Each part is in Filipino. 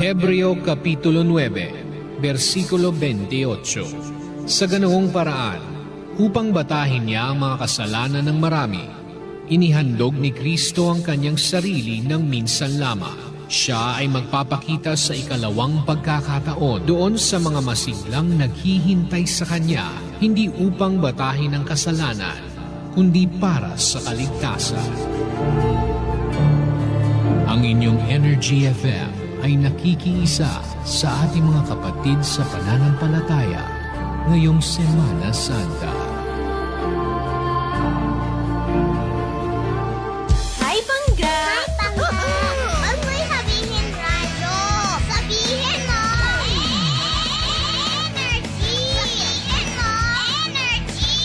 Hebreo Kapitulo 9, versikulo 28. Sa ganoong paraan, upang batahin niya ang mga kasalanan ng marami, inihandog ni Kristo ang kanyang sarili ng minsan lamang. Siya ay magpapakita sa ikalawang pagkakataon doon sa mga masiglang naghihintay sa kanya, hindi upang batahin ang kasalanan, kundi para sa kaligtasan. Ang inyong Energy FM ay nakikiisa sa ating mga kapatid sa pananampalataya ngayong Semana Santa. Hi, Bangga! Wag mo'y sabihin radyo. Sabihin mo! Energy! Sabihin mo! Energy!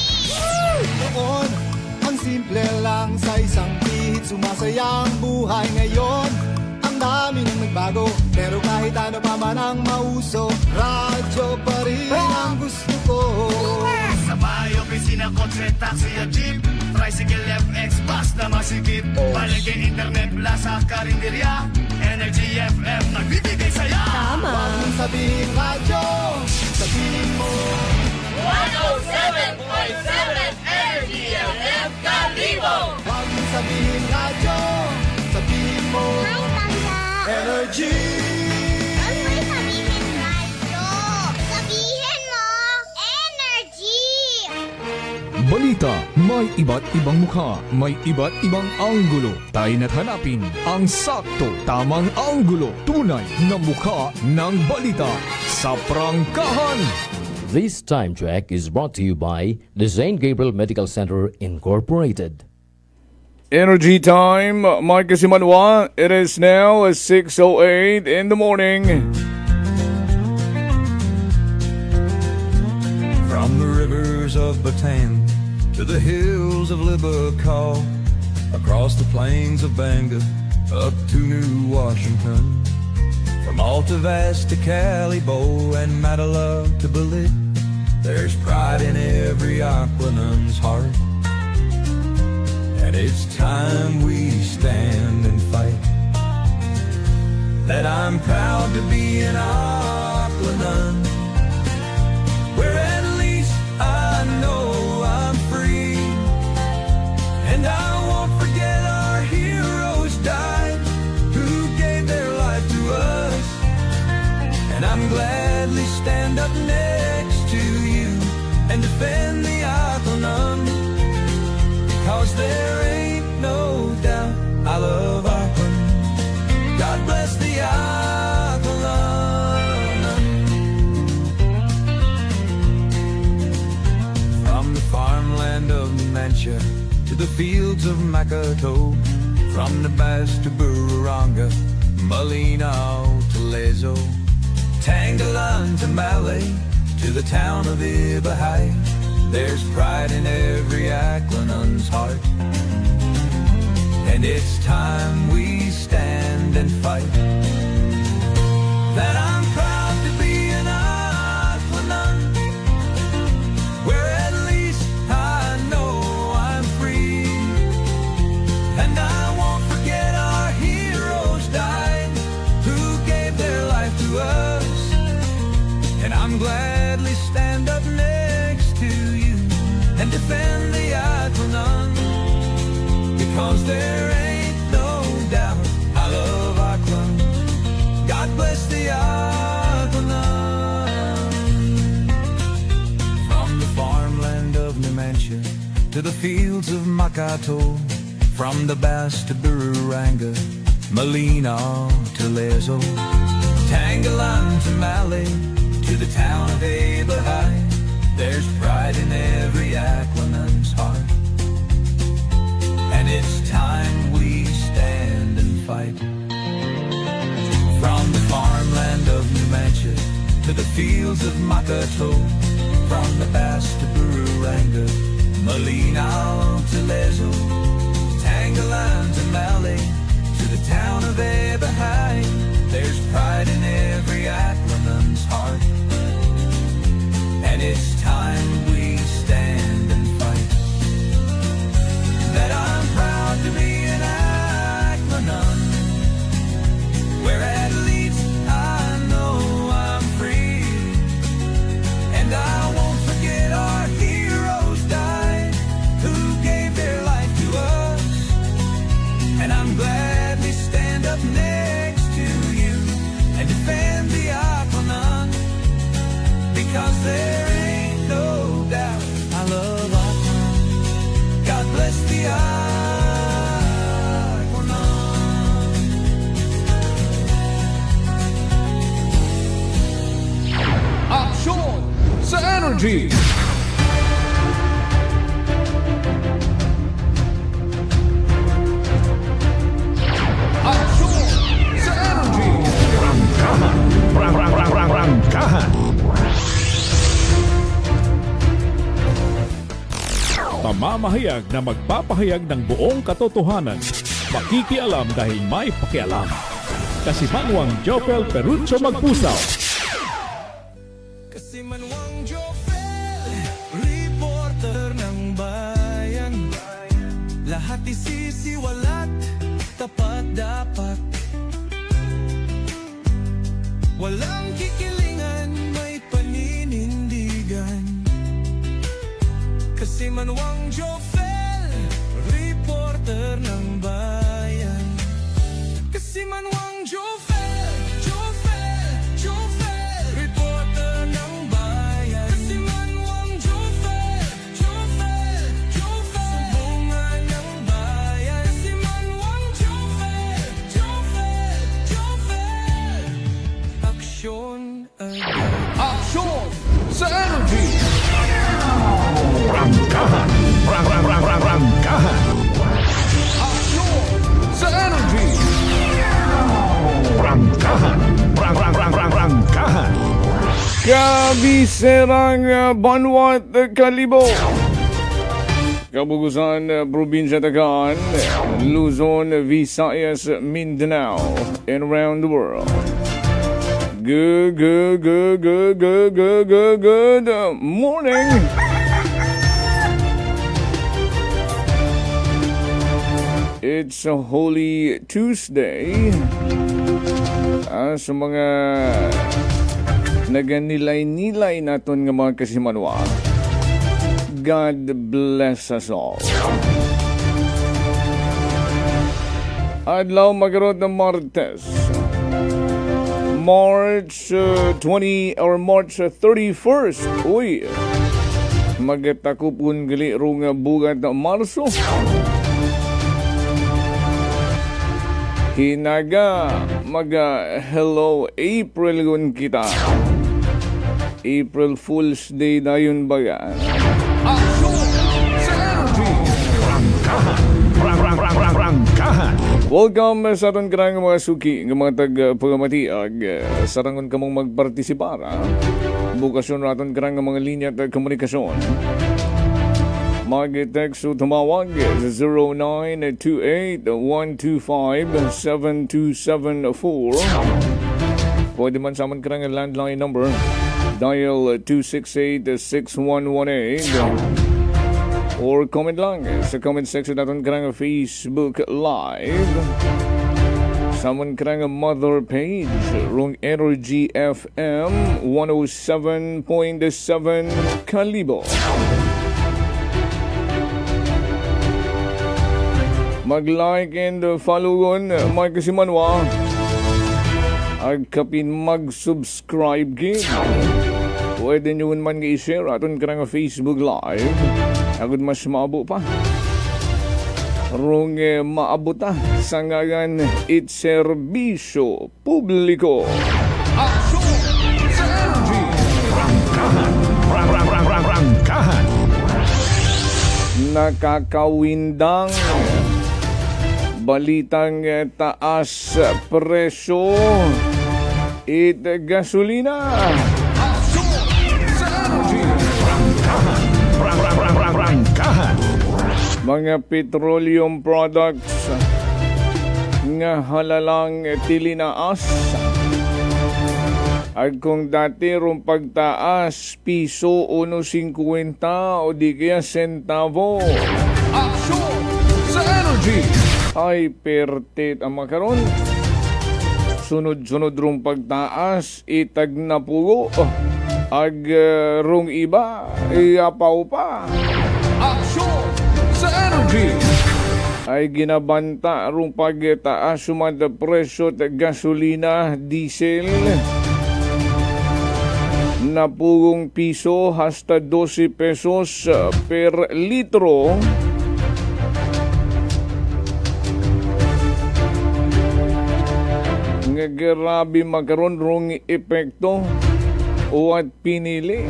Noon, ang simple lang sa isang pihit, sumasaya ang buhay ngayon. Ang dami nang nagbago, pero kahit ano pa man ang mauso, radyo pa rin ang gusto ko. Sa bahay, opisina, kotse, taxi at jeep, tricycle, FX, bus na masikip, palengke, internet, plaza, karinderya, Energy FM, nagbibigay saya. Huwag mong sabihin radyo, sabihin mo 107.7 Energy FM Kalibo. Huwag mong sabihin radyo, sabihin mo Hi, Bangga! Energy. Wag mo'y sabihin radyo. Sabihin mo! Energy! Balita, may iba't ibang mukha, may iba't ibang anggulo. Tayo na't hanapin ang sakto, tamang anggulo, tunay na mukha ng balita sa prangkahan. This time check is brought to you by the St. Gabriel Medical Center Incorporated. Energy time, Mike Simanwa. It is now 6:08 in the morning. From the rivers of Bataan to the hills of Libacol, across the plains of Bangor, up to New Washington, from Alta Vista to Calibo and Matalog to Balit, there's pride in every Aquanun's heart. And it's time we stand and fight. That I'm proud to be an Aquanun, where at least I know I'm free. And I won't forget our heroes died, who gave their life to us. And I'm gladly stand up next to you and defend the Aquanun, because there ain't no doubt I love Aquanun. God bless the Aquanun. From the farmland of Numancia to the fields of Makato, from the Bass to Bururanga, Malinaw to Lezo, Tangalan to Malay, to the town of Ibahay, there's pride in every Aquanun's heart. And it's time we stand and fight. That I'm proud to be an Aquanun, where at least I know I'm free. And I won't forget our heroes died, who gave their life to us. And I'm gladly stand up next to you and defend the Aquanun, because there ain't no doubt I love Aquanun. God bless the Aquanun. From the farmland of Numancia to the fields of Makato, from the Bass to Bururanga, Malinaw to Lezo, Tangalan to Malay, to the town of Ibahay, there's pride in every Aquanun's heart. And it's time we stand and fight. From the farmland of Numancia to the fields of Makato, from the Bass to Bururanga, Malinaw to Lezo, Tangalan to Malay, to the town of Ibahay, there's pride in every Aquanun's heart. And it's time we stand and fight. That I'm proud to be an Aquanun, where at least I sa Energy. Aksyon sa Energy. Rangkahan. Pamamahayag na magpapahayag ng buong katotohanan. Makikialam dahil may pakialam. Kasimanwang Jopel Perucho Magpusaw. Kasi Manwang Jofel, reporter ng bayan. Lahat isisiwalat, tapat dapat. Walang kikilingan, may paninindigan. Kasi Manwang Jofel, reporter ng bayan. Kasi Manwang Jofel, reporter ng bayan. Kasi Manwang Jofel, sumbungan ng bayan. Kasi Manwang Jofel, aksyon agad. Aksyon sa Energy. Rangkahan. Aksyon sa Energy. Rangkahan. Kabiserang Banwat Kalibo. Kabugusan Probinsya Tagaan, Luzon, Visayas, Mindanao, and around the world. Good morning. It's a Holy Tuesday. Sa mga naganilay-nilay naton nga mga kasimanwa, God bless us all. Adlaw magarod ng Martes, March 20 or March 31st. Uy, magatakupun gali rong bugat na Marso. Hinaga hello April gun kita. April Fool's Day na yun baga. Aksyon sa Energy. Rangkahan. Welcome sa aton karang mga suki ng mga tag-pagamatiag. Sarangon ka mong magpartisipara. Bukasyon naton karang mga linya at komunikasyon. Mag-text o tumawag sa 0928-125-7274. Pwede man sa aman karang landline number. Dial 268-6118 or comment lang sa comment section natin karang Facebook Live. Sa aman karang mother page rong Energy FM 107.7 Kalibo. Mag-like and follow on may kasimanwa. Agkapin mag-subscribe gig. Pwede nyo man i-share aton karang Facebook Live. Agad mas maabo pa. Rong maabot sa ngagan it serbisyo publiko. Aksyon sa Energy. Rangkahan. Nakakawindang balitang taas presyo it gasolina. Aksyon sa Energy. Rangkahan. Mga petroleum products nga halalang tilinaas. At kung dati rong pagtaas piso 1.50 o di kaya sentavo. Aksyon sa Energy. Ay pertit ang makaron. Sunod-sunod rong pagtaas itag na pugo. Ag rong iba iapaw pa. Aksyon sa Energy. Ay ginabanta rong pagtaas sumada presyo at gasolina, diesel. Napugong piso hasta 12 pesos per litro. Nga grabe magkaroon rong epekto o at pinili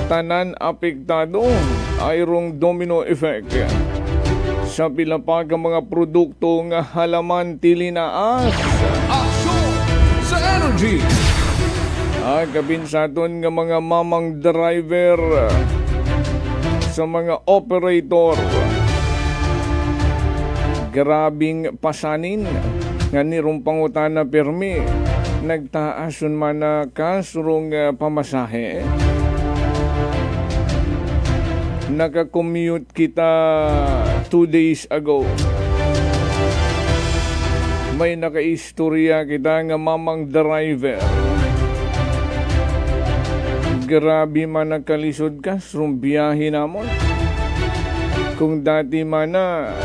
tanan apektado ay rong domino effect sa pila pa ka mga produkto nga halaman tilinaas. Aksyon sa energy. Kabinsaton nga mga mamang driver sa mga operator. Grabing pasanin nga nirong pangutan na permi. Nagtaason man na kasurong pamasahe. Naka-commute kita 2 days ago. May nakaistorya kita nga mamang driver. Grabe man nakalisod ka sung biyahe namon. Kung dati man na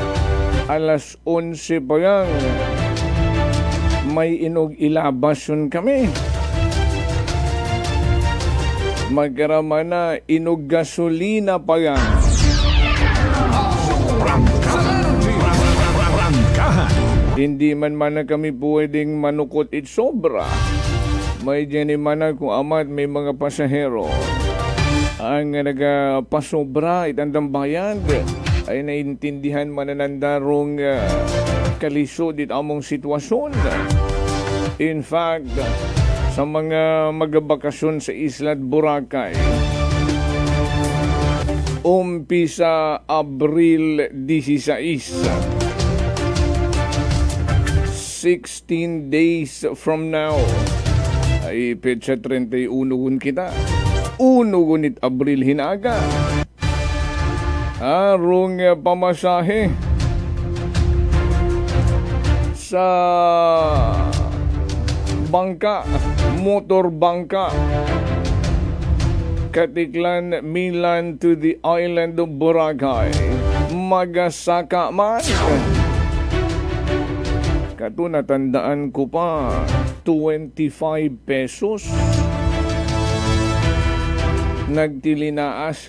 alas 11 pa lang, may inog ilabasyon kami. Magkarama na inog gasolina pa lang. Hindi man na kami pwedeng manukot it sobra. May dyan man na kung amat may mga pasahero ang nagapasobra itandang bayan ay naintindihan man na nandarong kalisod it among sitwasyon. In fact, sa mga magabakasyon sa Isla Boracay, umpisa Abril 16, 16 days from now, ay petsa 31 gun kita. 1 gunit Abril hinaga. Arong pamasahe sa bangka, motor bangka. Katiklan Milan to the island of Boracay. Magasaka man. Kato natandaan ko pa 25 pesos. Nagtilinaas.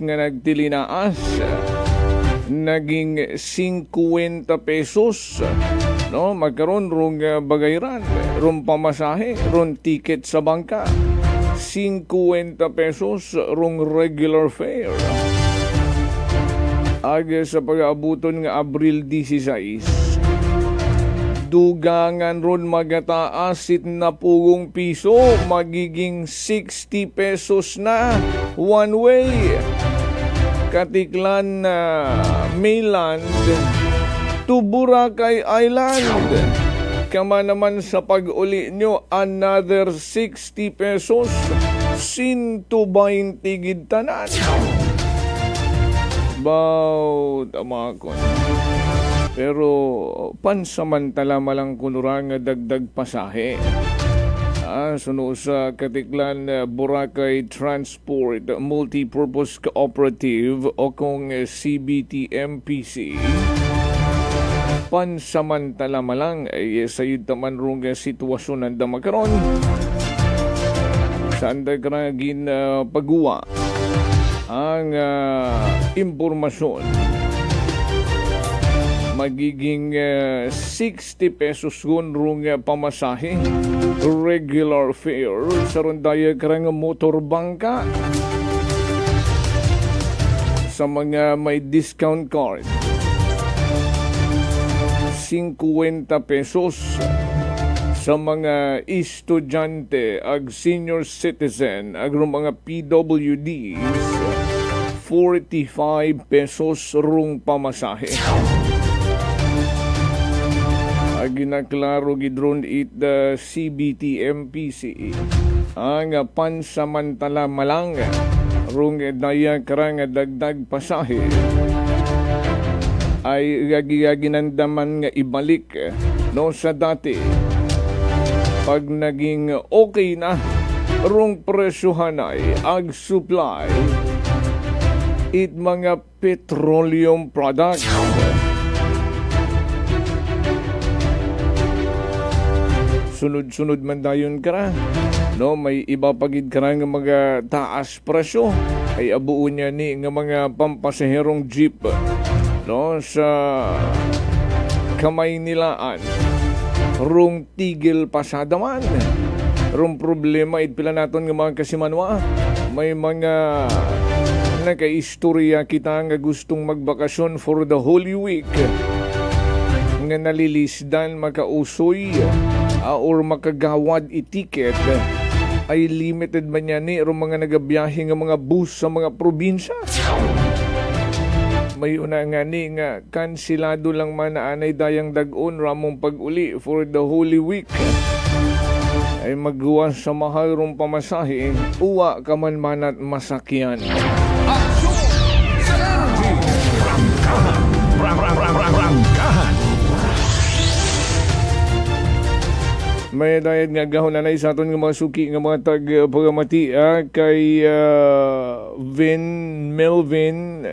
Naging 50 pesos. No, magkaroon rong bagayran, rong pamasahe, rong ticket sa bangka. 50 pesos rong regular fare. Aga sa pag-aabuton nga Abril 16. Dugangan ron magataasit na pugong piso, magiging 60 pesos na one way. Katiklan na mainland to Boracay Island. Kama naman sa pag-uli nyo, another 60 pesos, 120 gid tanan. Baw, tama ko. Pero pansamantala malang kunurang dagdag pasahe. Suno sa Katiklan Boracay Transport Multipurpose Cooperative o kung CBTMPC. Pansamantala malang ay sayod taman rong sitwasyon ang damakaron. Saan da karagin pagguwa ang impormasyon. Magiging 60 pesos rong pamasahe, regular fare sa rondaya karang motor bangka. Sa mga may discount card, 50 pesos. Sa mga estudyante ag senior citizen ag mga PWDs, 45 pesos rong pamasahe. Ginaklaro gidron it the CBTMPC ang pansamantala malang rong daya karang dagdag pasahe ay gaginandaman nga ibalik no sa dati pag naging okay na rong presyohan ay ag supply it mga petroleum products. Sunod-sunod man dayon ka no, may iba pagid ka nga mga taas presyo ay abuon niya ni nga mga pampasaherong jeep no sa kamay nilaan rong tigil pasada man rong problema it pila naton nga mga kasimanwa may mga nakaistorya kita nga gustong magbakasyon for the Holy Week nga nalilisdan makausoy or makagawad itiket ay limited man yan ni o mga nagabiyahe nga mga bus sa mga probinsya. May una nga ni nga kansilado lang man na anay dayang dagon ramong pag-uli for the Holy Week ay magguwas sa mahal rong pamasahe, uwa ka man manat masakyan. May dayad nga gahon na sa aton nga mga suki nga mga tag-pagamati kay Vin Melvin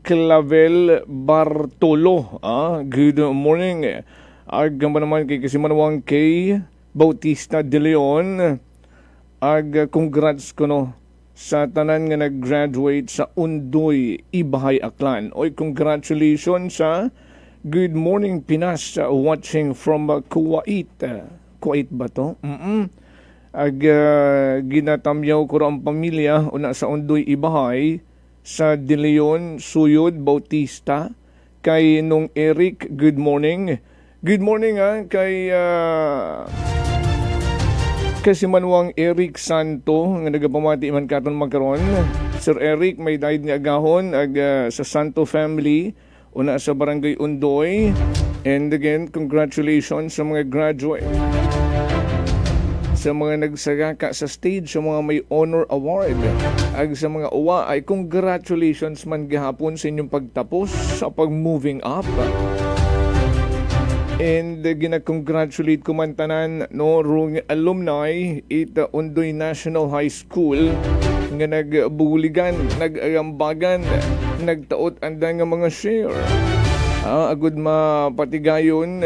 Clavel Bartolo. Good morning. Agam naman kay Kasimanawang kay Bautista de Leon. Congrats ko no sa tanan nga nag-graduate sa Undoy, Ibahay, Aklan. Oy, congratulations sa Good Morning Pinas watching from Kuwait. Kuwait ba to? Ginatamyaw ko ang pamilya una sa Undoy, Ibahay sa De Leon, Suyod, Bautista. Kay nung Eric, good morning. Good morning kay Kasimanwang Eric Santo nga nagapamati man katon magkaron. Sir Eric, may died nga agahon sa Santo family una sa Barangay Undoy. And again, congratulations sa mga graduate, sa mga nagsagaka sa stage, sa mga may honor award, ag sa mga uwa ay congratulations man gihapon sa inyong pagtapos sa pag-moving up. And gina-congratulate ko man tanan no rong alumni ita Undoy National High School nga nagbuligan, nag-arambagan, nagtaot andang nga mga share. Agud mapatigayon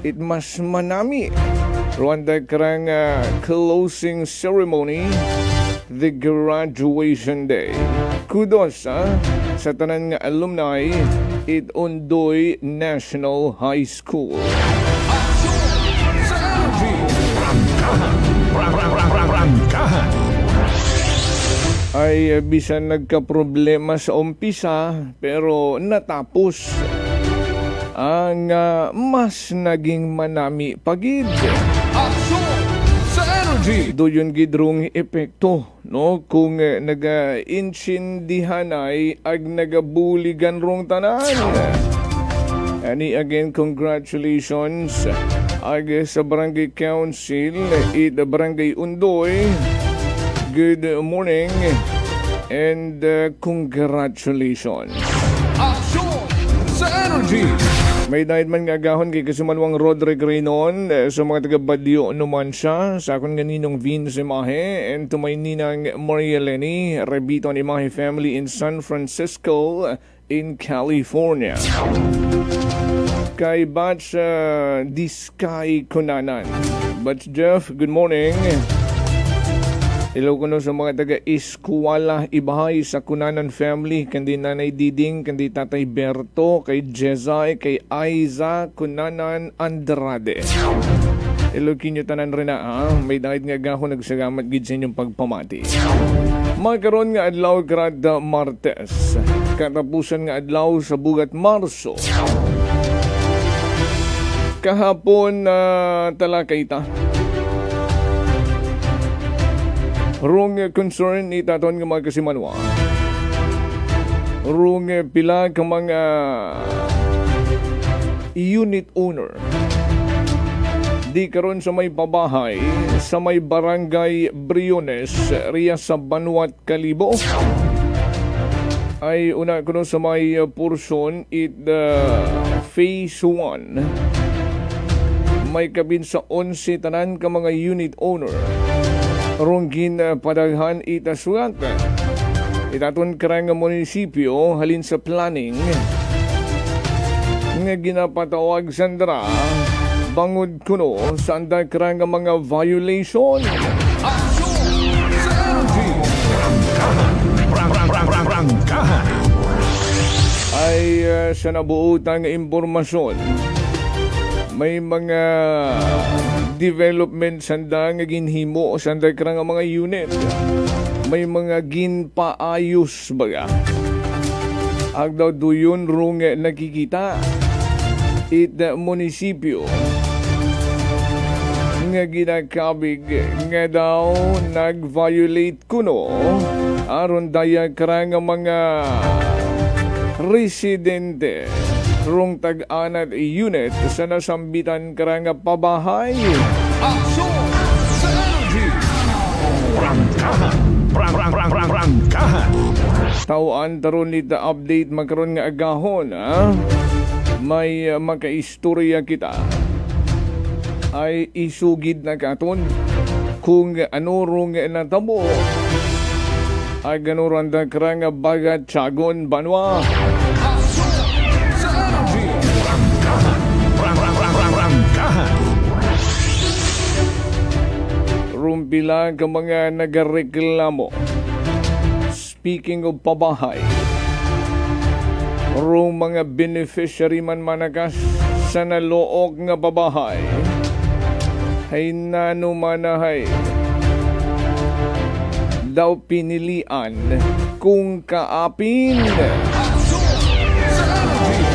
it mas manami Rwanda karang closing ceremony, the graduation day. Kudos sa tanan nga alumni it Undoy National High School. Ay bisan nagka-problema sa umpisa pero natapos ang mas naging manami pagid. Doon gidrong epekto no kung naga-insindihan ay ag nagabuligan rong tanan. Ani again, congratulations ag sa Barangay Council it Barangay Undoy. Good morning and congratulations. Action sa energy. May dahil man nga agahon kay Kasimanwang Roderick Reynon sa mga taga-Badyo naman siya sa akong ganinong Vince Imahe and to my ninang Maria Lenny Rebiton Imahe family in San Francisco in California. Kay Batch Diskay Kunanan. Batch Jeff, good morning. Hello ko no sa mga taga-Eskwala Ibahay sa Kunanan family, kandi Nanay Diding, kandi Tatay Berto, kay Jezay, kay Aiza Kunanan Andrade. Hello kinyo tanan rin may dahil nga gahon nagsagamat gid sa inyong pagpamati. Magkaroon nga adlaw kada Martes, katapusan nga adlaw sa bugat Marso. Kahapon talakay ta. Rung concern ni taton nga mga Kasimanwa. Rung pila ka mga unit owner. Di karon sa may pabahay sa may Barangay Briones, riya sa Banwat, Kalibo. Ay una kuno sa may portion it phase 1. May kabin sa 11 tanan ka mga unit owner. Ronggin padaghan itasulat. Itaton karang munisipyo halin sa planning nga ginapatawag sandra bangod kuno sa anda karang mga violation. Ay sa nabuotang impormasyon, may mga development sanda nga ginhimo sanda karang mga unit. may mga ginpaayos baga. Agdaw duyon rung nakikita it munisipyo nga ginakabig nga daw nag-violate kuno aron daya karang mga residente rung tag-anat unit sa nasambitan karang pabahay. Aksyon sa energy! Prangkahan. Tawaan taron nita update magkaroon nga agahon ha? May makaistorya kita ay isugid na katon kung ano rong natabo ay ganuran da karang bagat Tiagon Banwa. Aksyon sa energy! Prangkahan. Rumpila ka mga nagareklamo. Speaking of pabahay, rong mga beneficiary man manakas sa nalook nga pabahay, ay nanumanahay daw pinilian kung kaapin. Aksyon sa energy!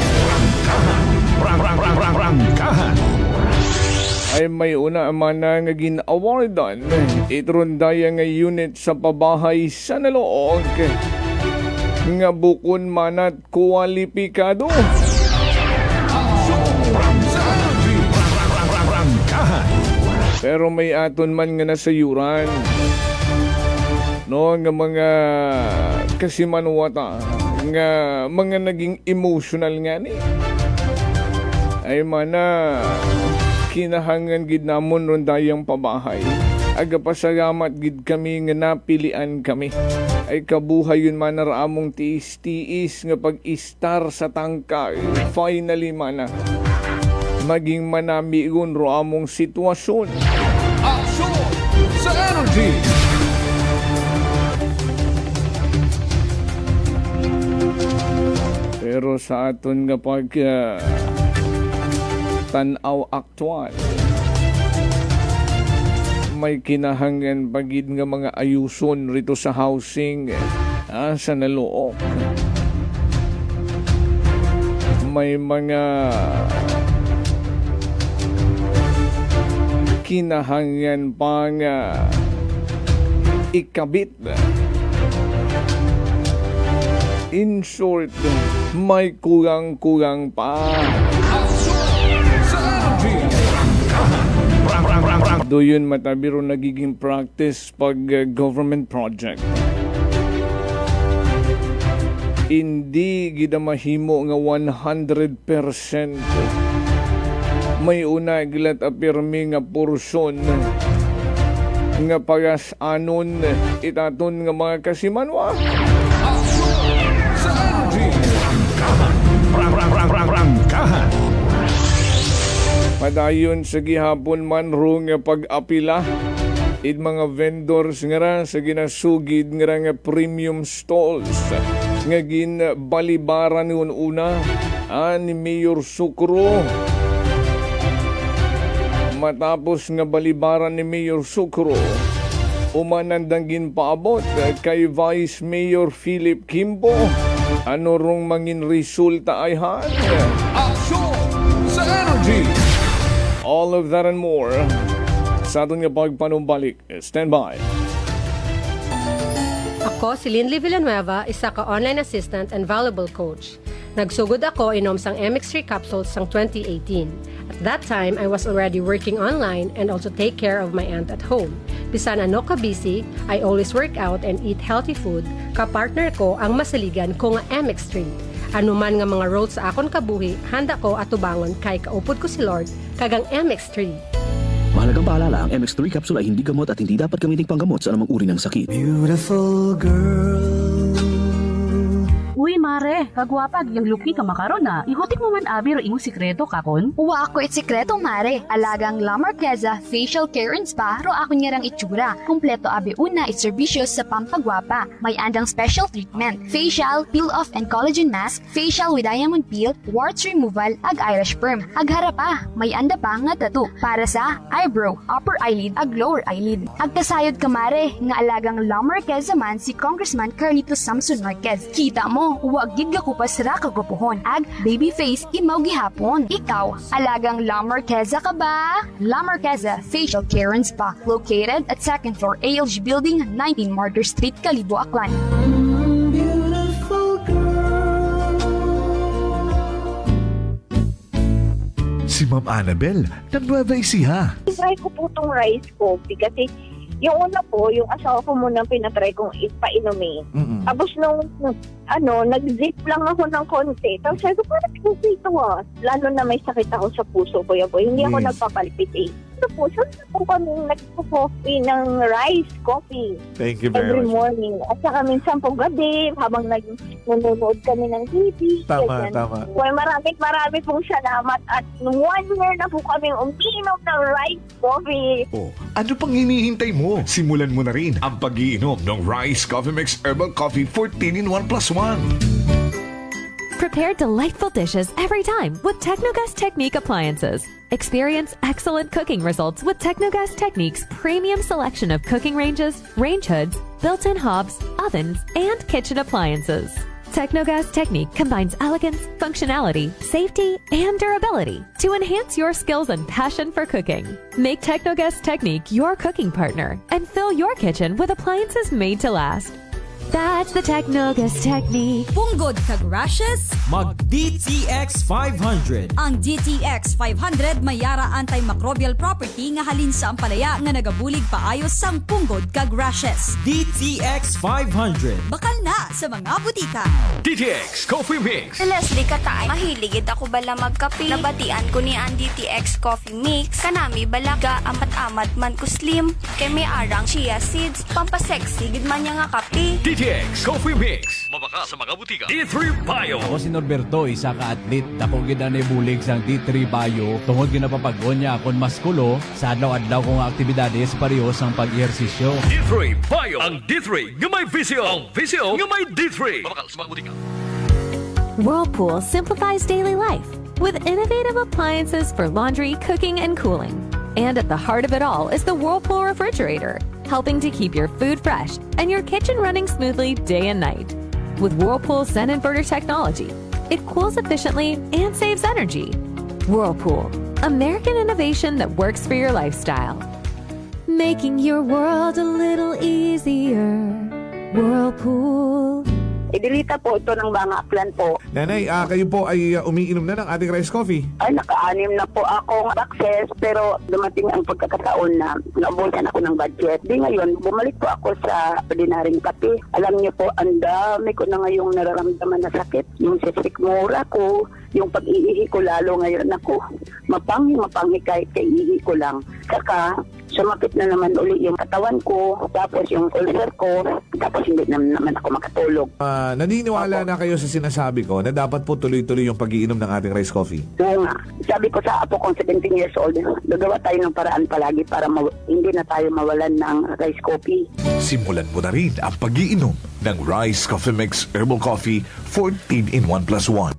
Prangkahan. Ay may una man nga gin-awardan itron daya nga unit sa pabahay sa naloog nga bukon manat kwalipikado. Aksyon sa energy! Pero may aton man nga nasayuran no nga mga kasimanwata nga mga naging emotional nga ni ay mana kinahangan gid namon ron dayang pabahay. Aga pasalamat gid kami nga napilian kami. Ay kabuhay yun man among tiis-tiis nga pag-istar sa tangka. Finally man maging manamigon ro among sitwasyon. Aksyon sa energy! Pero sa aton nga pag tanaw aktual, may kinahangan bagid nga mga ayuson rito sa housing sa nalook. May mga kinahangan pa nga ikabit. In short, may kulang-kulang pa. Doon matabiro nagiging practice pag government project. Hindi gida mahimo nga 100%. May una gilat apirmi nga porsyon nga pagas-anon itaton nga mga kasimanwa. Sa energy! Prangkahan. Padayon sa gihapon man ro nga pag-apila id mga vendors nga ra sa ginasugid nga ra nga premium stalls nga ginbalibaran nun una ni Mayor Sucro. Matapos nga balibaran ni Mayor Sucro, umanandang ginpaabot kay Vice Mayor Philip Kimbo. Ano rong mangin resulta ay han? Aksyon sa energy! All of that and more sa aton nga pagpanumbalik. Stand by. Ako si Linley Villanueva, isa ka online assistant and valuable coach. Nagsugod ako inom sang MX3 capsules sang 2018. At that time, I was already working online and also take care of my aunt at home. Bisan ano ka busy, I always work out and eat healthy food. Kapartner ko ang masaligan ko nga MX3. Ano man nga mga roles sa akon kabuhi, handa ko atubangon kay kaupod ko si Lord kagang MX3. Mahalagang paalala, ang MX3 capsule ay hindi gamot at hindi dapat gamiting panggamot sa anumang uri ng sakit. Beautiful girl. Uy, Mare, Mare, kagwapag yung luki ka makaron na. Ihutik mo man abi ro imong sikreto kakon. Uwa ako sikreto mare. Alagang La Marqueza Facial Care and Spa ro ako niyarang itsura. Kumpleto abi una iserbisyo sa pampagwapa. May andang special treatment, facial, peel-off and collagen mask, facial with diamond peel, warts removal, ag Irish perm. Ag harapa, may anda pa nga tattoo para sa eyebrow, upper eyelid, ag lower eyelid. Ag kasayod kamare, nga alagang La Marqueza man si Congressman Carlito Samson Marquez. Kita mo, huwag gid gakupas ra kagrupuhon. Ag baby face imaw gihapon. Ikaw, alagang La Marqueza ka ba? La Marqueza Facial Care and Spa, located at 2nd floor ALG Building, 19 Martyr Street, Kalibo, Aklan. Si Ma'am Annabel, ng Nueva Ecija. Try ko po itong rice coffee kasi yung una po, yung asawa ko muna pinatry kong ipainumin. Tapos nung nag-zip lang ako ng konti. Tapos sabi ko, parang kasi ito lalo na may sakit ako sa puso ko. Hindi ako nagpapalpitate. Ito po, saan po kami nagpo-coffee ng rice coffee. Thank you very every much. morning. At saka minsan po gabi, habang nanonood kami ng TV. Tama, tama. Well, marami pong salamat. At 1 year na po kami umiinom ng rice coffee. Oh, ano pang hinihintay mo? Simulan mo na rin ang pag-iinom ng Rice Coffee Mix Herbal Coffee 14-in-1+1. Prepare delightful dishes every time with Technogas Technique appliances. Experience excellent cooking results with Technogas Technique's premium selection of cooking ranges, range hoods, built-in hobs, ovens, and kitchen appliances. Technogas Technique combines elegance, functionality, safety, and durability to enhance your skills and passion for cooking. Make Technogas Technique your cooking partner and fill your kitchen with appliances made to last. That's the Technogas Technique. Punggod kag rashes? Mag DTX 500. Ang DTX 500 may yara antimicrobial property nga halin sa ampalaya nga nagabulig paayos sang punggod kag rashes. DTX 500. Bakal na sa mga butika. DTX Coffee Mix. Leslie Katay, mahiligid ako bala magkape. Nabatian ko ni ang DTX Coffee Mix. Kanami bala ga amat-amat man ko slim. Kay may arang chia seeds. Pampasexy gid man niya nga kape. DTX Coffee Mix. Mabaka sa mga butika. D3 Bio. Ako si Norberto, isa ka atlet. Dako gid na bulig sang D3 Bio. Tungod ginapapagod niya akon maskulo sa adlaw-adlaw kong aktibidades pareho sang pag-ehersisyo. D3 Bio. Ang D3 nga may visyo. Ang visyo nga may D3. Mabaka sa mga butika. Whirlpool simplifies daily life with innovative appliances for laundry, cooking, and cooling. And at the heart of it all is the Whirlpool refrigerator, helping to keep your food fresh and your kitchen running smoothly day and night. With Whirlpool Zen inverter technology, it cools efficiently and saves energy. Whirlpool, American innovation that works for your lifestyle. Making your world a little easier. Whirlpool. Idilita po ito ng mga plan po. Nanay, kayo po ay umiinom na ng ating rice coffee. Ay, naka-anim na po akong access pero dumating ang pagkakataon na naubusan ako ng budget. Di ngayon, bumalik po ako sa ordinaryong kape. Alam niyo po, ang dami ko na ngayong nararamdaman na sakit. Yung sisikmura ko, yung pag-iihi ko lalo ngayon ako. Mapanghi kahit kaiihi ko lang. Saka, sumapit na naman uli yung katawan ko, tapos yung ulcer ko, tapos hindi naman ako makatulog. Naniniwala na kayo sa sinasabi ko na dapat po tuloy-tuloy yung pag-iinom ng ating rice coffee? Oo nga. Sabi ko sa apo kong 17 years old, gagawa tayo ng paraan palagi para hindi na tayo mawalan ng rice coffee. Simulan mo na rin ang pag-iinom ng Rice Coffee Mix Herbal Coffee 14-in-1+1.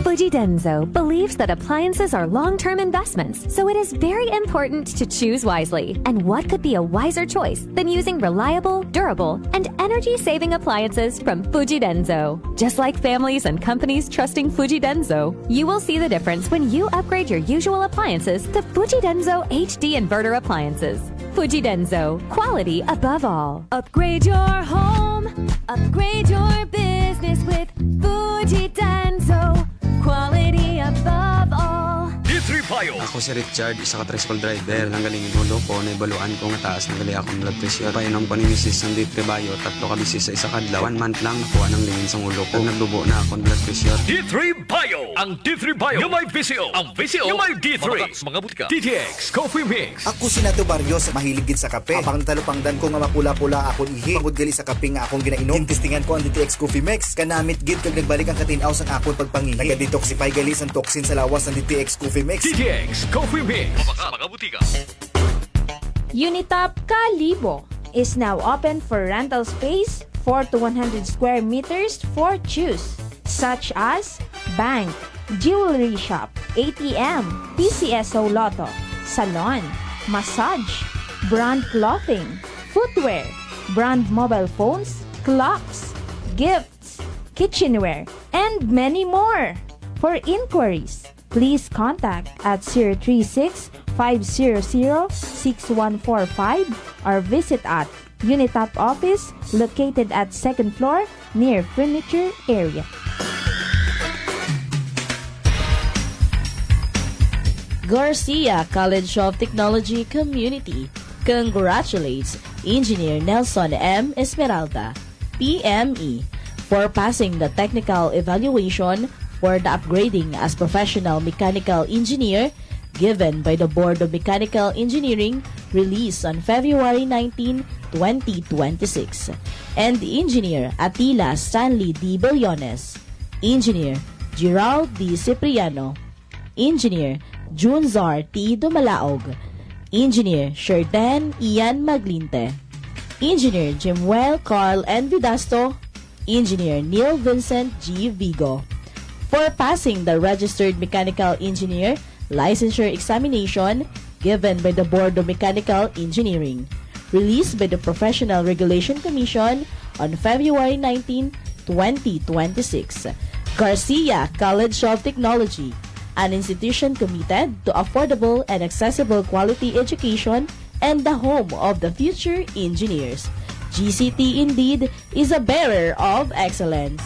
Fuji Denso believes that appliances are long-term investments, so it is very important to choose wisely. And what could be a wiser choice than using reliable, durable, and energy-saving appliances from Fuji Denso? Just like families and companies trusting Fuji Denso, you will see the difference when you upgrade your usual appliances to Fuji Denso HD inverter appliances. Fuji Denso, quality above all. Upgrade your home, upgrade your business with Fuji Denso. Quality above all. D3 Bio, Ako si Richard, isa ka tricycle driver. Lang galing inulo ko, naibaluan ko nga taas ng gali akong blood pressure. Painom ko ni Mrs. ng D3 Bio, 3 ka bisis sa isa kadlaw. 1 month lang nakuha ng lingin sa ulo ko. Nagdubo na akong blood pressure. D3 Bio! Ang D3 Bio yung may VCO. Ang VCO yung may D3. Mga butika. DTX Coffee Mix. Ako si Nato Barrios, mahilig gid sa kape. Apang talupangdan ko nga mapula-pula akong ihi. Pagod gali sa kape nga akong ginainom. Kintistingan ko ang DTX Coffee Mix. Kanamit gid kag nagbalik ang katinaw sang akon pagpangihi. Naga-detoxify gali sang toxin sa lawas ng DTX Coffee Mix. DTX Coffee Mix. Mga butika. Unitop Kalibo is now open for rental space 4 to 100 square meters for choose, such as bank, jewelry shop, ATM, PCSO Lotto, salon, massage, brand clothing, footwear, brand mobile phones, clocks, gifts, kitchenware, and many more. For inquiries, please contact at 036-500-6145 or visit at Unitop office located at 2nd floor near furniture area. Garcia College of Technology Community congratulates Engineer Nelson M. Esmeralda, PME, for passing the technical evaluation for the upgrading as professional mechanical engineer given by the Board of Mechanical Engineering released on February 19, 2026. And Engineer Atila Stanley D. Billones, Engineer Gerald D. Cipriano, Engineer Junzar T. Dumalaog, Engineer Sherden Ian Maglinte, Engineer Jimuel Carl N. Vidasto, Engineer Neil Vincent G. Vigo, for passing the Registered Mechanical Engineer Licensure Examination given by the Board of Mechanical Engineering, released by the Professional Regulation Commission on February 19, 2026. Garcia College of Technology, an institution committed to affordable and accessible quality education and the home of the future engineers. GCT indeed is a bearer of excellence.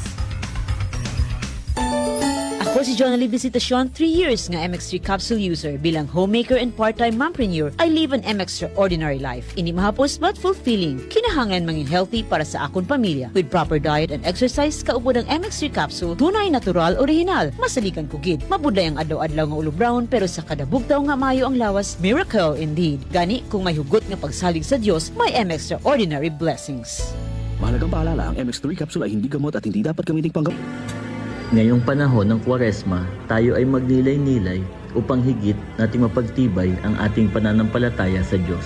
Ako si Jonali Visitacion, 3 years nga MX3 capsule user. Bilang homemaker and part-time mompreneur, I live an extraordinary life. Ini mahapos but fulfilling. Kinahangan mangin healthy para sa akon pamilya. With proper diet and exercise, kaupo ng MX3 capsule, tunay, natural, original. Masaligan kugid. Mabudlay ang adlaw-adlaw nga ulo brown, pero sa kada bugtaw nga mayo ang lawas, miracle indeed. Gani, kung may hugot nga pagsalig sa Dios, may extraordinary blessings. Mahalagang paalala, ang MX3 capsule ay hindi gamot at hindi dapat gamiting panggamot. Ngayong panahon ng Kwaresma, tayo ay magnilay-nilay upang higit nating mapagtibay ang ating pananampalataya sa Diyos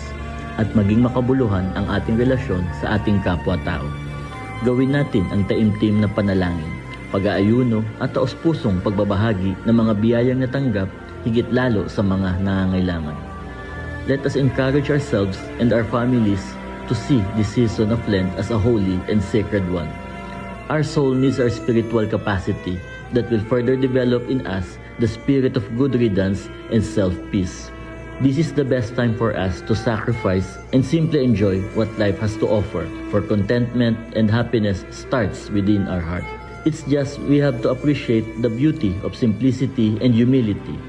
at maging makabuluhan ang ating relasyon sa ating kapwa-tao. Gawin natin ang taimtim na panalangin, pag-aayuno at taos-pusong pagbabahagi ng mga biyayang natanggap higit lalo sa mga nangangailangan. Let us encourage ourselves and our families to see this season of Lent as a holy and sacred one. Our soul needs our spiritual capacity that will further develop in us the spirit of good riddance and self-peace. This is the best time for us to sacrifice and simply enjoy what life has to offer, for contentment and happiness starts within our heart. It's just we have to appreciate the beauty of simplicity and humility.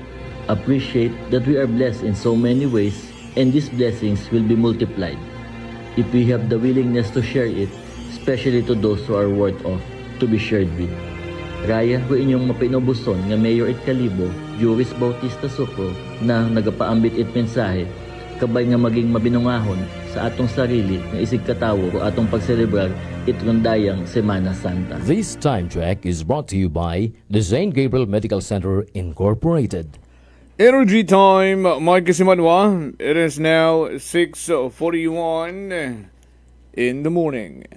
Appreciate that we are blessed in so many ways and these blessings will be multiplied if we have the willingness to share it, especially to those who are worth of to be shared with. Raya ko inyong mapinobuson nga Mayor it Kalibo, Juris Bautista Sucro, na nagapaambit it mensahe, kabay nga maging mabinungahon sa atong sarili nga isig katawo o atong pagselebrar itrundayang Semana Santa. This time check is brought to you by the St. Gabriel Medical Center Incorporated. Energy time, Mike Simanwa. It is now 6:41 in the morning.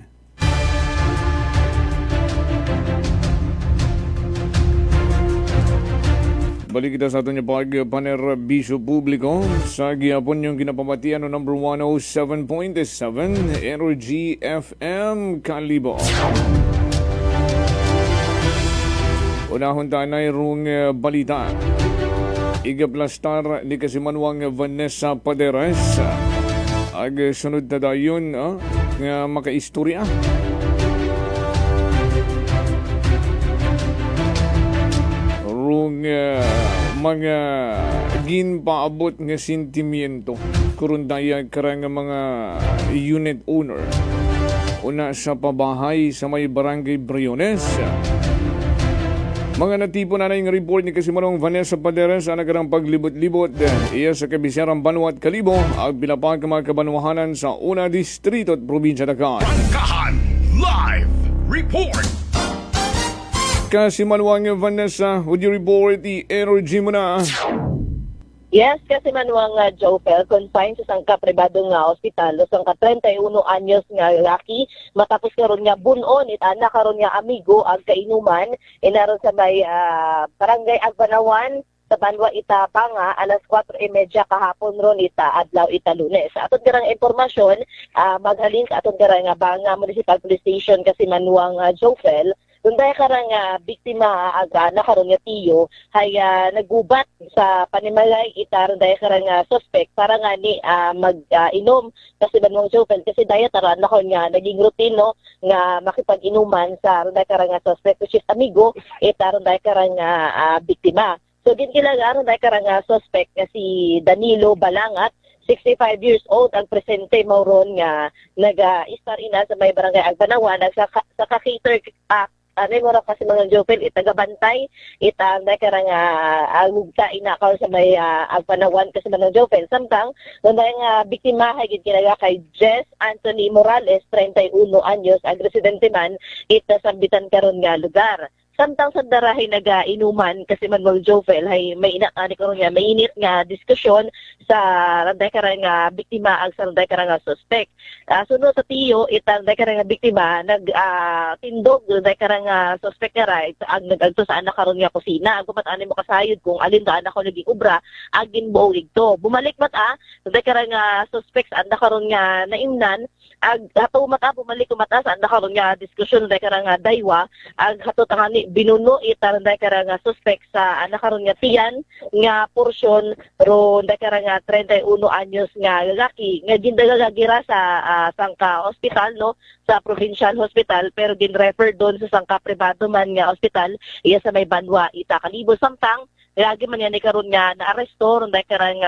Balik kita sa ato niya pagpanerbisyo publiko sa gihapon yung kinapamatian no number 107.7 Energy FM Kalibo. Unahon tanay rung balita. Igaplastar ni Kasimanwang Vanessa Paderes. Ag sunod na dayon nga makaistorya. Rung mga ginpaabot nga sentimiento kurundaya karang mga unit owner una sa pabahay sa may barangay Briones. Mga natipo na yung report ni Kasimanong Vanessa Paderes sa nagarang paglibot-libot iya sa Kabisarang Banwa at Kalibo ang bilapag mga kabanwahanan sa una distrito at probinsya Dagat. Bangkahan Live Report! Kasimanong Vanessa, would you report the energy mo na? Yes, kasi manuang Jopel, confined sa sangka pribado nga ospital, sangka 31 anyos nga laki, matapos karon nga bunon, itana karon nga amigo, ag kainuman, inaron sa may barangay Agbanawan, sa Banwa Itapanga, alas 4:30 kahapon ron adlaw Lunes. Sa aton garang impormasyon, maghalin sa aton garang Banga Municipal Police Station kasi manuang Jopel, Dunday karang biktima aga na karon nga tiyo hay nagubat sa panimalay ita dunday karang suspect para nga ni mag-inom kasi banwang Jopel kasi daya taran na nga naging routine no nga makipag-inuman sa dunday karang suspect which is amigo ita dunday karang biktima. So din kilala dunday karang suspect nga si Danilo Balangat, 65 years old, ang presente mauron nga nag-istar ina sa may barangay Agbanawan sa ka-cater mura kasi mga Jopel itagabantay itang karang agugta inakaw sa may Agbanawan kasi mga Jopel samtang dunay nga biktima hagit kinaga kay Jess Anthony Morales 31 anyos ang residente man ita sambitan karon nga lugar. Samtang sa darahay nag-inuman kasi Manuel Jopel ay may inaani karon nga mainit nga diskusyon sa randay karang biktima ag sa randay karang suspect. Sunod sa tiyo itang randay karang biktima tindog randay karang suspect nga right ag nagagto sa anak karon nga kusina. Ag pumat-ani mo kasayod kung alin ta anak ko naging ubra ag ginbuo igto. Bumalik mata randay karang suspect sa anak karon nga naimnan ag hato mata bumalik mata sa anak karon nga diskusyon randay karang daywa ag hato tangani binuno itaranday karang suspect sa anak karon nga tiyan nga porsyon ro nday karang 31 anyos nga lalaki nga gindagagira sa sangka hospital no sa provincial hospital pero gin-refer doon sa sangka pribado man nga hospital iya sa may Banwa Kalibo samtang lagi man yan karon nga na-aresto ronday karang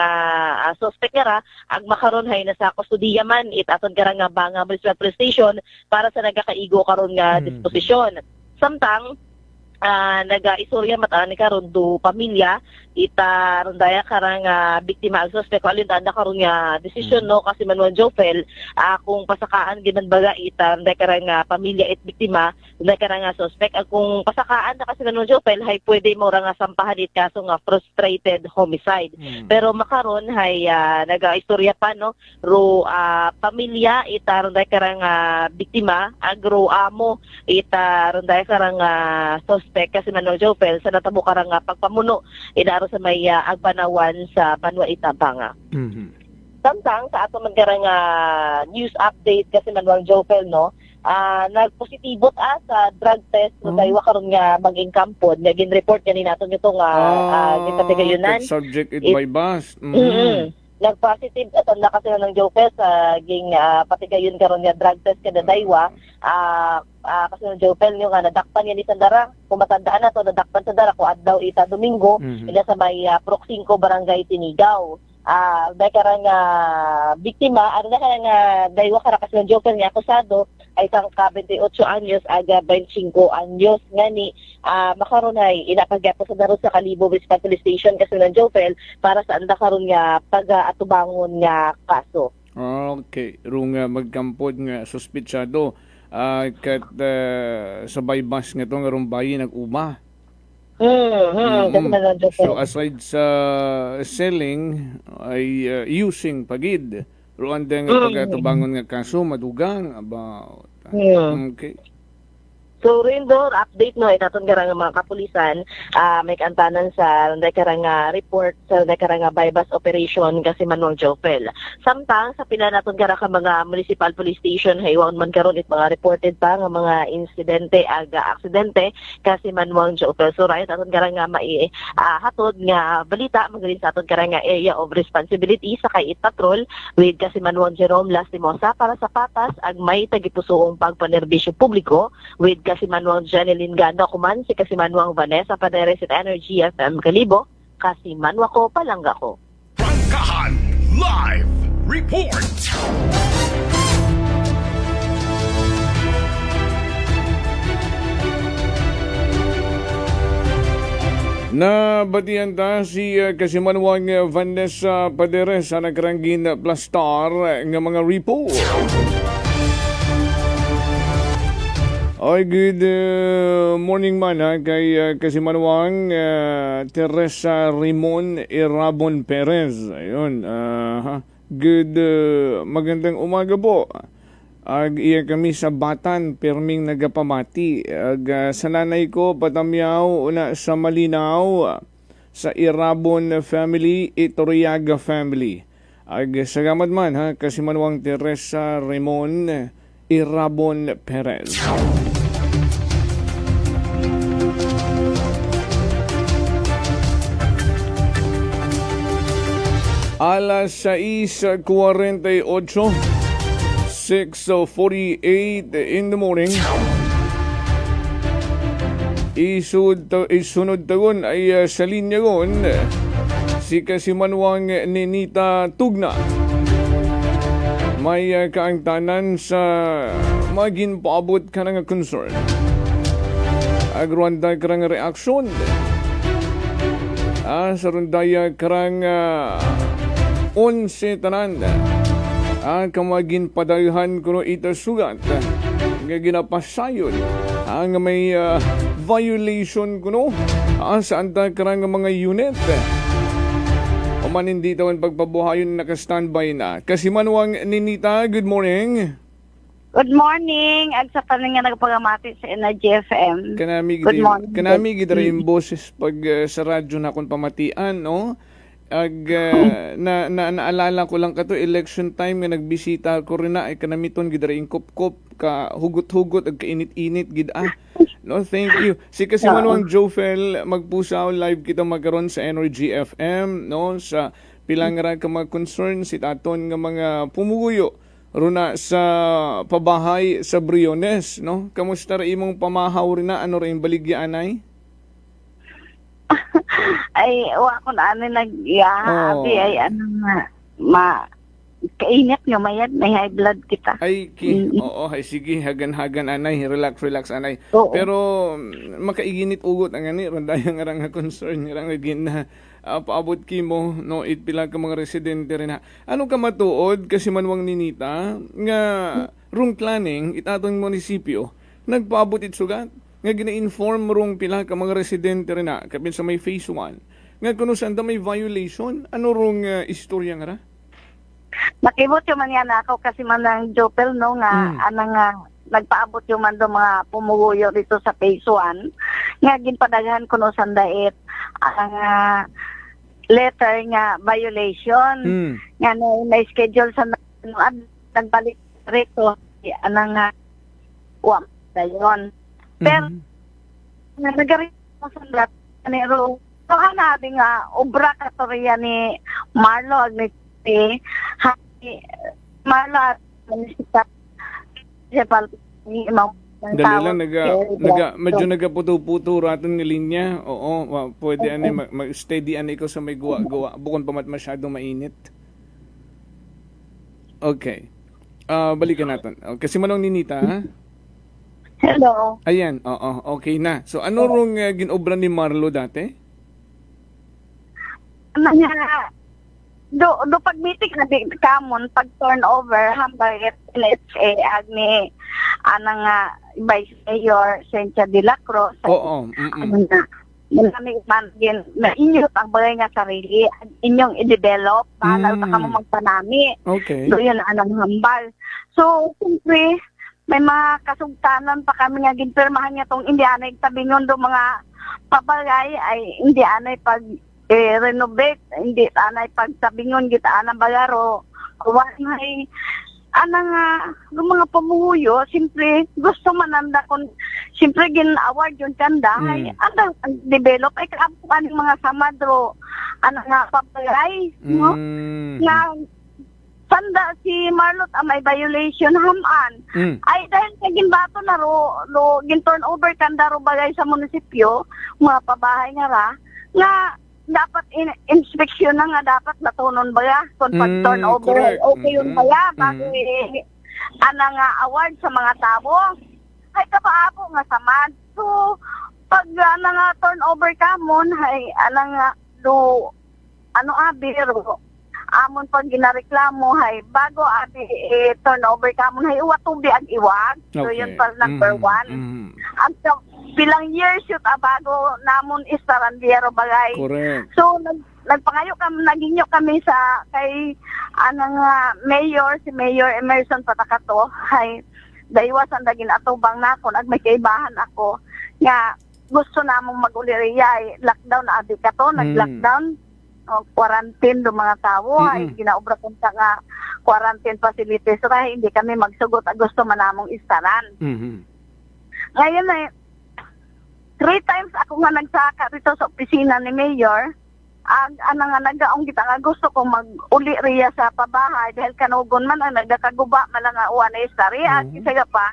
suspect nga ag makaron hay nasa kustudiya man itaton karang Banga Municipal Police Station para sa nagakaigo karon nga disposisyon. Samtang naga-istorya mataani karon do pamilya ita rondaya karang biktima ag suspect alin na karon nga desisyon no kasi Manuel Jopel kung pasakaan ginanbaga ita ronday karang pamilya it biktima ronday karang suspect ag kung pasakaan na kasi Manuel Jopel hay pwede mo ra nga sampahan it kaso nga frustrated homicide. Pero makaron hay naga-istorya pa no ro pamilya ita ronday karang biktima ag ro amo ita ronday karang suspect kasi Manuel Jopel sa natabo karang pagpamuno idaro sa may Agbanawan sa Banwa Itapanga. Samtang sa ato man karang news update kasi Manuel Jopel no nagpositibo sa drug test no daywa karon nga maging kampod nga gin-report gani naton itong gipatigayonan subject it by bus. Nag-positive at na kasi ng Jopel sa ging patigayon karon nga drug test kada daywa kasi ng Jopel yung nadakpan yan isang dara kung matandaan na to nadakpan sa dara ko adlaw ita Domingo ila sa may Proc 5 Barangay Tinigaw. Dahil karang biktima ano na karang daywa kara kasi ng Jopel nga akusado ay isang 28 anyos aga 25 anyos ngani makaron ay inapagyapo sa daro sa Kalibo Municipal Police Station kasi ng Jopel para sa anda karon nga pag-atubangon nga kaso. Okay, rung magkampod nga suspitsado kat sa baybas nga to nga rumbay nag-uma. So aside sa selling ay using pagid ruan nga pag-atubangon nga kaso madugang about okay. So Rindor, update no itaton karang mga kapulisan may kantanan sa nday karang report sa nday karang bypass operation kasi Manuel Jopel. Samtang sa pinanaton karang mga municipal police station haywan man karon it mga reported pa nga mga insidente aga aksidente kasi Manuel Jopel. So right aton karang hatod nga balita magaling sa aton karang area of responsibility sa kay it patrol with kasi Manuel Jerome Lastimosa para sa patas ag may tagipusoong pagpanerbisyo publiko with kasi Manuel Janeline Gano kuman si kasi Manuel Vanessa Paderes at Energy FM Kalibo kasi manwa ko palangga ko. Prangkahan Live Report! Nabatian ta si Kasimanwang Vanessa Paderes sa nagranggin plastar ng mga report. Ay, good morning man ha, kay Kasimanwang Teresa Ramon Irabon Perez. Ayun, good magandang umaga po. Ag iya kami sa Batan, perming nagapamati. Ag sa nanay ko, patamyaw, una sa Malinaw, sa Irabon family, Itoriaga family. Ag salamat man ha, Kasimanwang Teresa Ramon Irabon Perez. Alas 6:48, 6:48 in the morning. Isunod tagon ay sa linya gon si Kasimanwang Ninita Tugna. May kaangtanan sa maging paabot ka nga concern. Agruanda ka nga reaksyon. Sa rundaya karang 11 tanan. Ang kamagin padayhan kuno ita sugat nga ginapasayon ang may violation kuno sa anta karang mga unit. Oman hindi tawon pagpabuhayon naka-standby na. Kasimanwang Ninita, good morning. Good morning. Ag sa paning nga nagpagamati sa Energy FM. Good morning. Kanami gidra yung boses pag sa radyo na kung pamatian, no? Naalala ko lang kato election time nga nagbisita ko rin na ay kanamiton gidra yung kop-kop ka hugot-hugot ag kainit-init gid no, thank you. Si Kasimanwang Jofel magpusaw live kita magkaron sa Energy FM, no, sa pilang ra ka mga concern si taton nga mga pumuguyo runa sa pabahay sa Briones, no? Kamusta ra imong pamahaw rin na ano ra yung baligya anay? Ay, ko na nag-iahabi, ay ano nga, kainit nyo, may high blood kita. Ay, oo, ay sige, hagan-hagan anay, relax anay. Oo. Pero, makaiginit ugot ang ani, randayang arang concern, arang agin na paabot kimo, no, itpila ka mga residente rin ha. Ano ka matuod, Kasimanwang Ninita, nga room planning, itatong munisipyo, nagpaabot itsugat? Nga gina-inform rong pila ka mga residente rin na kapin sa may phase 1 nga kuno saan may violation ano rong istorya nga ra? Nakibot yung man yan ako kasi man ng Jopel no nga anang nagpaabot yung man do mga pumuguyo dito sa phase 1 nga ginpadaghan kuno saan dait ang letter nga violation nga na schedule sa nagbalik rito anang wa dayon. Pero, nagarit mo sa lahat, pero, nabi nga, obra katoriya ni Marlo Agniti, Marlo at Municipal, dali lang, medyo nagaputo-puto raton ng linya. Oo, pwede mag-steady ko sa may gawa, bukon pa masyadong mainit. Okay. Balikan natin. Kasimanwang Ninita, ha? Hello. Ayan, okay na. So, ano rong ginobra ni Marlo dati? Do pag-meeting na di kamon, pag turnover, hambay NSA, agni, anang Vice Mayor Cynthia de la Cruz. Oo. Malamig man din, na inyot ang bagay nga sarili, inyong i-develop, para ka mo magpanami. Okay. So, yun, anong hambal. So, siyempre, may mga kasugtanan pa kami nga ginpirmahan niya tong hindi anay tabingon do mga pabalay ay hindi anay pag renovate, hindi anay pag tabingon kita anang bagaro kuwanay anang mga pamuhuyo simpre gusto mananda kon simpre gin award yung kanda ay ang develop ay kaapuan mga samadro anang pabalay no nga sanda si Marlot may violation haman. Ay dahil sa ginbato na ro gin turn over kanda ro bagay sa munisipyo, mga pabahay nga ra, nga dapat inspeksyon na nga dapat natunon ba ya kung pag turnover correct. okay yun ba ya bago nga award sa mga tao ay kapaabo nga samad. So pag nga turnover ka mo ay nga do biro amon pag ginareklamo hay bago turnover ka mo hay uwatubi ang iwag. So yun pa number 1. At bilang years yun bago namon istarandero bagay. Correct. So nagpangayo naginyo kami sa kay mayor, si Mayor Emerson Patakato hay daiwasan dagin atubang nako ag may kaibahan ako nga gusto namong mag-uliriya lockdown na adi ka to nag-lockdown quarantine do mga tao ay ginaobra kun sa nga quarantine facilities ra hindi kami magsugot gusto man namong istaran. Ngayon ay 3 times ako nga nagsaka rito sa opisina ni Mayor nga nagaong kita nga gusto kong mag-uli riya sa pabahay dahil kanugon man ang nagakaguba man nga uwan na istari kasi pa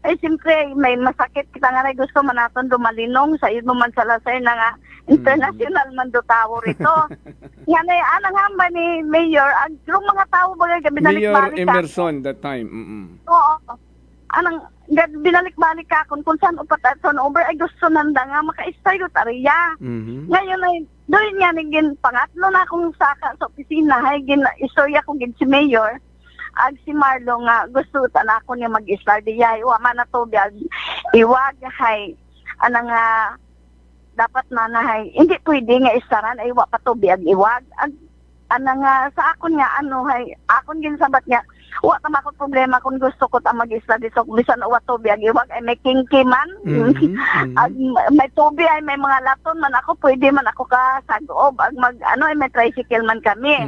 ay siyempre may masakit kita nga gusto man naton dumalinong sa imo man sa lasay na nga international man do tao rito. Yan ay hamba ni Mayor yung mga tao bagay Mayor Emerson that time. Oo. Binalik-balik ka kung saan upat at turnover ay gusto nanda nga maka-stay ko tariya. Ngayon ay doon nga naging pangatlo na akong saka sa opisina ay istorya kong si Mayor si Marlo nga gusto na ako niya mag-start diya iwa man na to iwag hay nga dapat na hay hindi pwede nga istaran ay iwa pa to iwag nga sa akon nga hay akon ginsabat nga wa ta makot problema kung gusto ko ta mag-study so bisan wa to iwag ay may kinki man may tubi ay may mga laton man ako pwede man ako ka sagoob mag ay may tricycle man kami.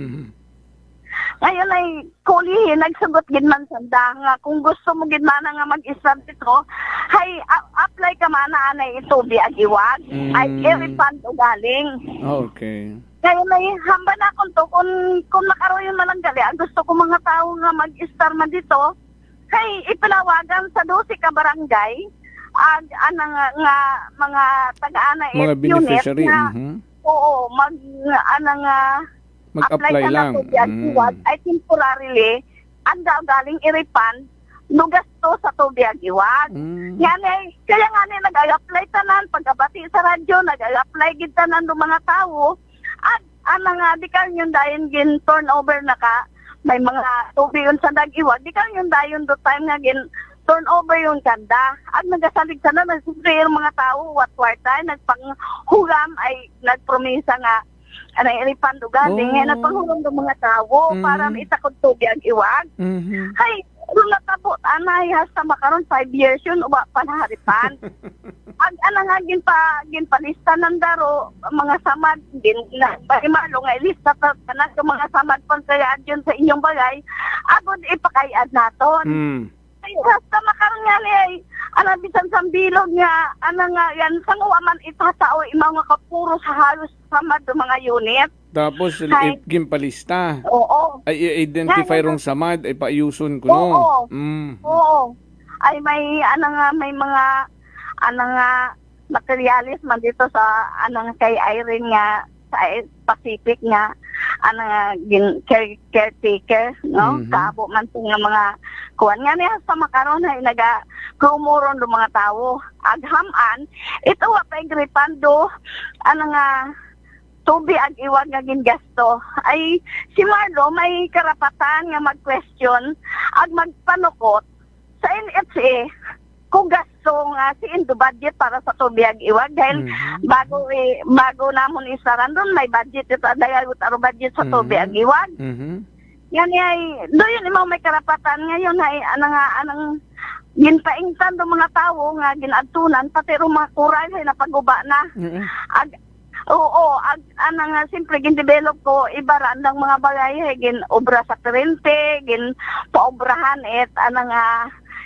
Ngayon ay kulihin, nagsagot gid man sanda nga kung gusto mo gid man nga mag-start dito, hay apply ka man na anay itubi ag iwag, ay i-refund o galing. Okay. Ngayon ay hamba na akong to, kung nakaroon man lang gali, gusto ko mga tao nga mag-start man dito, hay ipalawagan sa 12 ka barangay, nga mga taga-ana mga beneficiary. Oo, mag-apply lang. Ay temporarily, ang galing i-refund, no gasto sa tubig iwag. Yan ay, kaya nga nag-apply tanan, pagkabati sa radyo, nag-apply gid tanan ng mga tao, at di ka yung dayon gin turnover na ka, may mga tubig yun sa dag-iwag, di ka yung dayon do time nga gin turnover yung kanda. At nagasalig sana, nagsimple yung mga tao, what kwarta, nagpanghugam ay nagpromisa nga, refund o galing, nagpanghulong ng mga tao para itakot tubig ang iwag. Hay, kung natabot, hasta makaroon 5 years yun, uwa panaharipan. Nga ginpalista ng daro, mga samad, malo nga ilista pa na mga samad pang kayaan yun sa inyong bagay, agod ipakayad naton. Ay, hasta makaroon nga ay, bisan sambilog nga, nga yan, sanguwa man itatao, mga kapuro sa halos samad ng mga unit. Tapos, gimpalista. Oo. Ay, identify rong samad, ay paayuson ko, no? Oo. Ay, may, may mga, materialis man dito sa, kay Irene nga, sa Pacific nga, caretaker, no? Kabo man po nga mga kuwan. Nga niya sa makaroon ay nag-kumuron ng mga tao. Aghaman, ito wa pa gripando, tubi ag iwag nga gingasto. Ay, si Marlo may karapatan nga mag-question ag magpanukot sa NFA kung gasto nga si Indo budget para sa tubig ag iwag dahil bago namon isaran doon may budget ito dayagot aro budget sa tubig ag iwag. Yan ay doon imaw may karapatan ngayon ay anang ginpaingtan do mga tao nga ginadtunan pati ro mga kuray ay napaguba na. Nga simpre gin-develop ko ibaran ng mga bagay gin obra sa kurente, gin paobrahan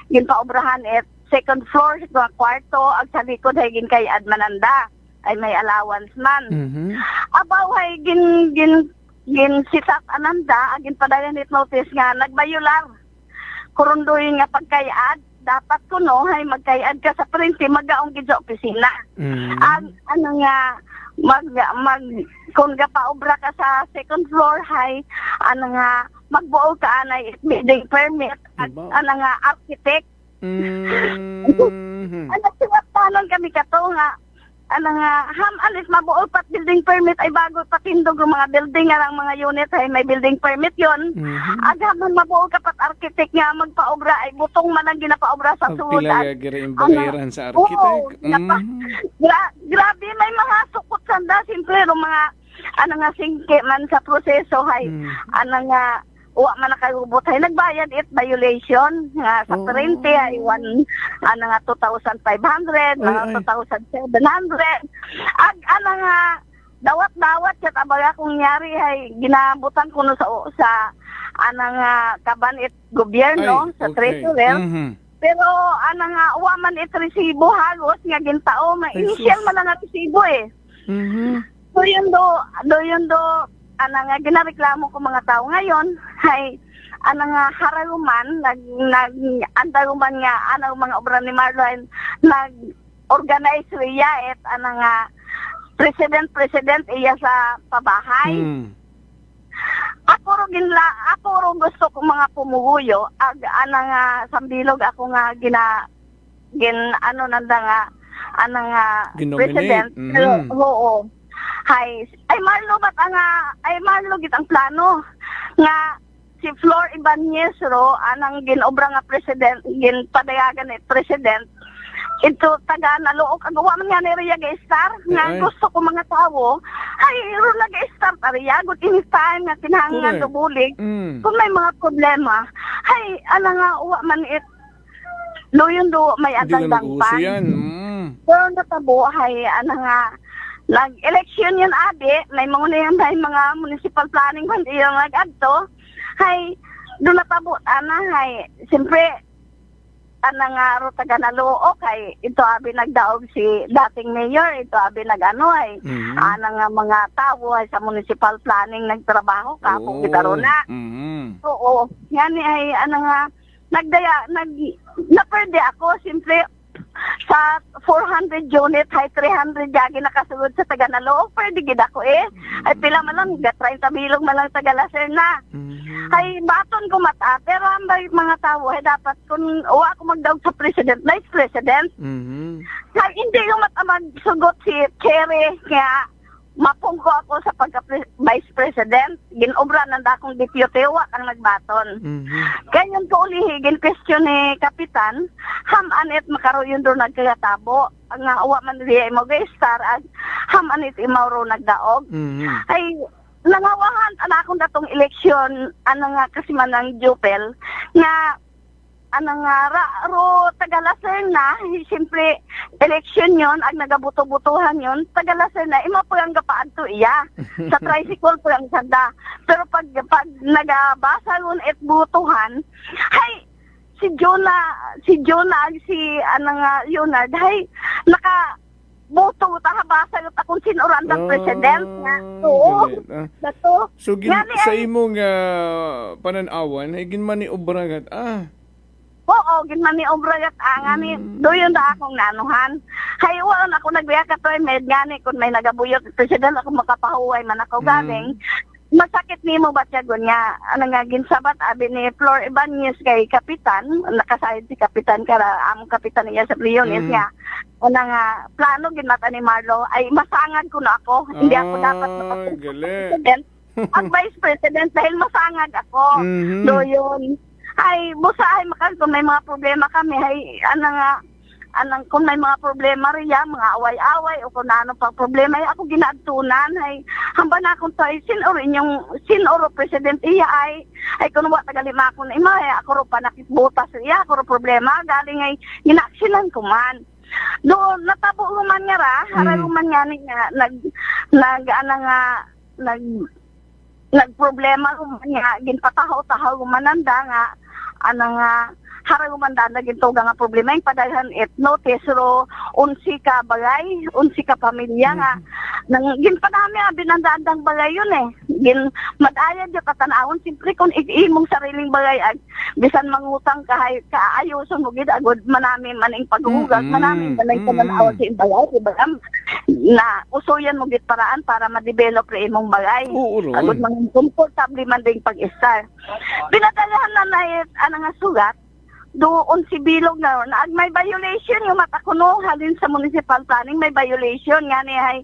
gin paobrahan second floor sa kwarto ag sa likod ay gin kay Admananda ay may allowance man. Abaw ay gin sitak Ananda agin padayon it notice nga nagbayular. Kurundoy nga pagkayad dapat kuno ay magkayad ka sa printe magaong gid sa opisina. Nga kung gapaobra ka sa second floor hay nga magbuo ka anay building permit at nga architect. Nagsiwatanon kami kato nga nga ham alis mabuo pat building permit ay bago patindog ang mga building nga lang mga unit ay may building permit yon. Agaman mabuo ka pat architect nga magpaobra ay butong man ang ginapaobra sa suod. Pila gira imbayaran sa architect. Grabe may mga sukot sanda simpre mga nga singke man sa proseso hay nga wa man nakayubot hay nagbayad it violation nga sa kurente ay nga 2,500 mga 2,700 ag nga dawat-dawat ket abaga kung nyari hay ginabutan ko no sa nga kabanit gobyerno sa treasurer. Pero nga wa man it resibo halos nga gintao ma-initial man lang ang resibo eh. So yun do nga ginareklamo ko mga tao ngayon ay nga haraguman andaguman nga mga obra ni Marlon nag-organize riya at nga president iya sa pabahay. Ako ro gusto ko mga pumuguyo ag nga sambilog ako nga president. Oo. Ay Marlo git ang plano nga si Flor Ibanez ro anang ginobra nga president ginpadayagan ni president ito taga naluok agawa man nga ni Ria Gestar nga gusto ko mga tawo ay ro nag-start ariya gut time nga kinahanglan dubulig kung may mga problema ay nga uwa man it loyon do may adang pa pero natabo ay nga nag-election yun may mga municipal planning man yung nag-adto hay doon natabo siyempre nga ro taga naluok hay ito nagdaog si dating mayor ito nga mga tao ay sa municipal planning nagtrabaho kapong kita ro na. Oo yan ay nga naperde ako siyempre sa 400 unit hay 300 yagi nakasulod sa taga naluok pwede gid ako ay pila man lang 30 bilog man lang taga Lacerna ay baton ko mata pero ang mga tao ay dapat kung uwa ako magdaog sa president vice president ay hindi ko magsugot si Kerry kaya mapungko ako sa pagka-vice president ginobra nang dakong deputy wa kang nagbaton kanyon ko ulihigin question ni kapitan ham anit makaroon do nagkatabo nga wa man diay mo star ham anit imaw ro nagdaog ay nangawahan anakon datong eleksyon nga kasi manang Jupel nga nga ro taga Lacerna siyempre election yon ag nagabuto-butuhan yon taga Lacerna imo po ang gapaadto iya sa tricycle po ang sanda pero pag nagabasa yun et butuhan hay si Jonah si nga Leonard hay naka boto tahabasa yung akong sinurandang president nga dato so sa imong pananawan ay ginman ni obragat Oo, ginman ni obragat angani doyon da akong nanuhan. Hay wala ako nagbiya ka toy med gani kun may nagabuyot president ako makapahuway man ako galing. Masakit nimo ba siya gunya? Nga ginsabat abi ni Flor Ibanez kay kapitan, nakasayod si kapitan kara ang kapitan niya sa Briones nga. Nga plano ginmata ni Marlo ay masangad ko na ako. Hindi ako dapat president. Ang vice president dahil masangad ako. Doyon. Ay busa ay kung may mga problema kami ay kung may mga problema riya mga away-away o kung ano pang problema ay ako ginaadtunan ay hamba na akong tayo sinoro president iya ay kung wa tagalima ako na ima ay ako ro panakitbutas riya ako ro problema galing ay ginaaksyonan ko man do natabo man nga ra harang man nga nagproblema nga ginpatahaw-tahaw mananda nga nga harang umanda na gintuga nga problema yung padaghan notice ro 11 ka bagay 11 ka pamilya nga nang ginpadami binandandang bagay yun eh. Madayad yung katanawon, siyempre kung imong sariling bagay bisan mangutang kaayuson mo gid agud manami maning paghugas, manami maning katanawon sa bagay, diba? Na usuyan mo gid paraan para ma-develop ri imong bagay. Agud mang komportable man ding pag-start. Pinadalahan na nga sugat doon si Bilog na may violation yung mata kuno halin sa municipal planning, may violation nga ni ay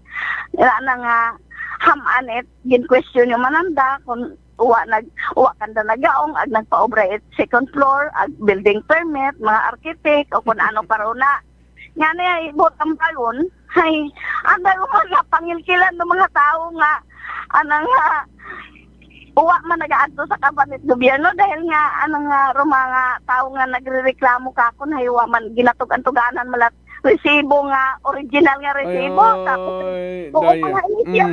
nga hamanet gin question yung mananda kung uwa kanda nagaong ag nagpaobra it second floor ag building permit mga architect o kung ano paruna nga ni ay botang balon ay anda mga pangilkilan ng mga tao nga nga uwa man nagaadto sa kabinet gobyerno dahil nga mga tao nga nagrereklamo kakon haywa man ginatug-antuganan malat resibo nga original nga resibo tapos mga initial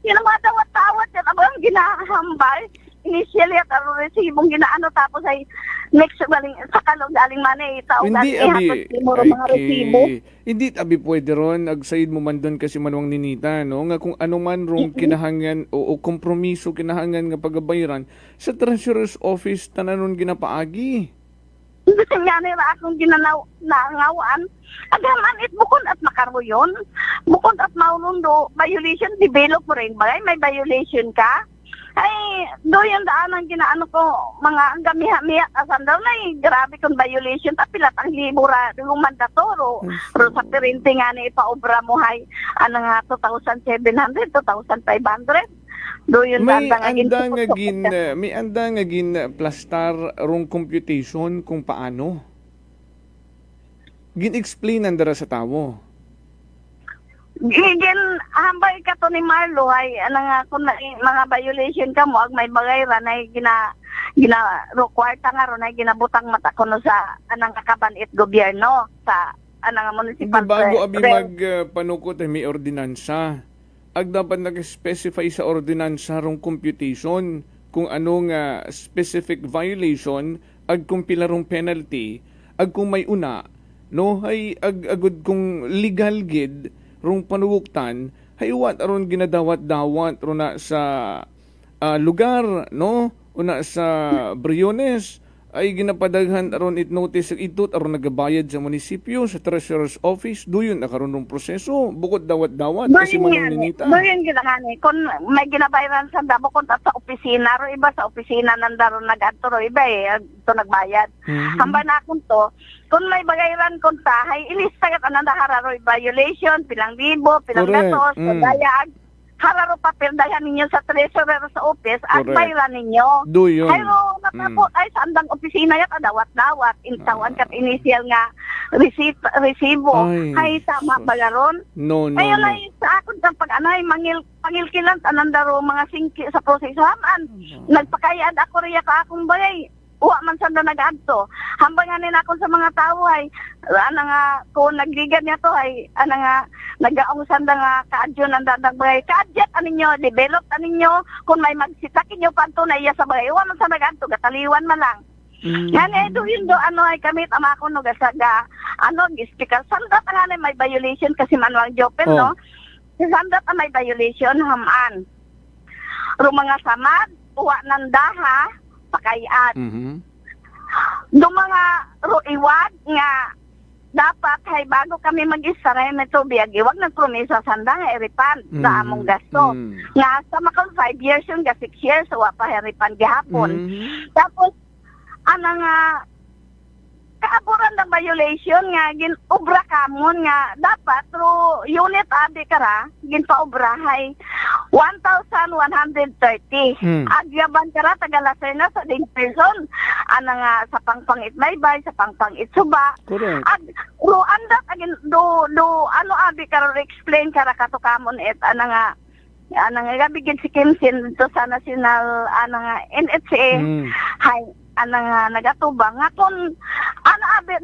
yan mga tawat-tawat yan abang ginahambal initial yan ang resibong ginaano tapos ay next galing sa kalog galing man tao mga resibo. Hindi abi pwede ron agsaid mo man doon kasi manwang ninita no nga kung ano man rong kinahangan o kompromiso kinahangan nga pagabayaran sa treasurer's office tananon ginapaagi. Nga nila akong ginangawaan agaman it bukod at makaruyon bukod at maulundo violation develop mo rin bagay may violation ka ay doon daan ang ginaano ko mga gamiha-miha asan daw na grabe kung violation tapilat ang libura mandatoro pero sa perinte nga ni ipaobra mo hay nga 2,700 2,500 doon may anda nga gin plastar rong computation kung paano gin-explain andara sa tawo. Gigin hambay ka to ni Marlo ay nga kung mga violation ka mo ag may bagay ra na gina required nga ron ay ginabutang mata kuno sa kakabanit gobyerno sa nga municipal bago abi magpanukot ay may ordinansa ag dapat nag-specify sa ordinansa rong computation kung anong specific violation ag kung pilarong penalty ag kung may una no ay agud kung legal gid rong panuwuktan hayuat aron ginadawat-dawat ron na sa lugar no una sa Briones ay ginapadaghan aron it notice itot aron nagabayad sa munisipyo sa treasurer's office duyon na karon ng proseso bukod dawat-dawat kasi manong ninita doon ginahani kun may ginabayaran sa bukod at sa opisina ro iba sa opisina nandaro nagadto ro iba to nagbayad hamba na akon to kung may bagayaran kon tahay ilista kat ananda hararo violation pilang libo pilang datos dayag hararo papel dayan ninyo sa treasurer sa office at bayaran ninyo hayro natapos ay sa andang opisina yat adawat-dawat intawan kat initial nga resibo ay tama bagaron ayun ay sa akon kang pag-anay pangilkilan anandaro mga singki sa proseso haman nagpakayad ako riya ka akong bagay uwa man sanda nag-adto hambanganin ako sa mga tao ay nga kung nagligan niya to ay nga nagaong sanda nga kaadyo ng dadag bagay kaadjat aninyo develop aninyo kung may magsitakin nyo panto na iya sa bagay uwa man sa nag-adto gataliwan man lang nga doon ay kamit ama ko no gasaga gispikal sanda nga may violation kasi manual jopel no sanda may violation haman ro mga samad uwa nandaha pakayat. Do mga ruiwad nga dapat hay bago kami mag-isaray na tubig, iwag nagpromesa sanda nga iripan sa among gasto. Nga sa makal 5 years yung 6 years, wa pa iripan gihapon. Tapos, nga kaaburan ng violation nga gin-obra kamon nga dapat through unit abi kara ginpa-obrahay 1,130 agyaban kara tagalasay na sa ding person nga sa pangpangit maybay sa pangpangit suba ag ruanda agin do abi kara explain kara kato kamon et nga gabigin si Kimsin to sa national nga NHA hay nga nagatubang nga kung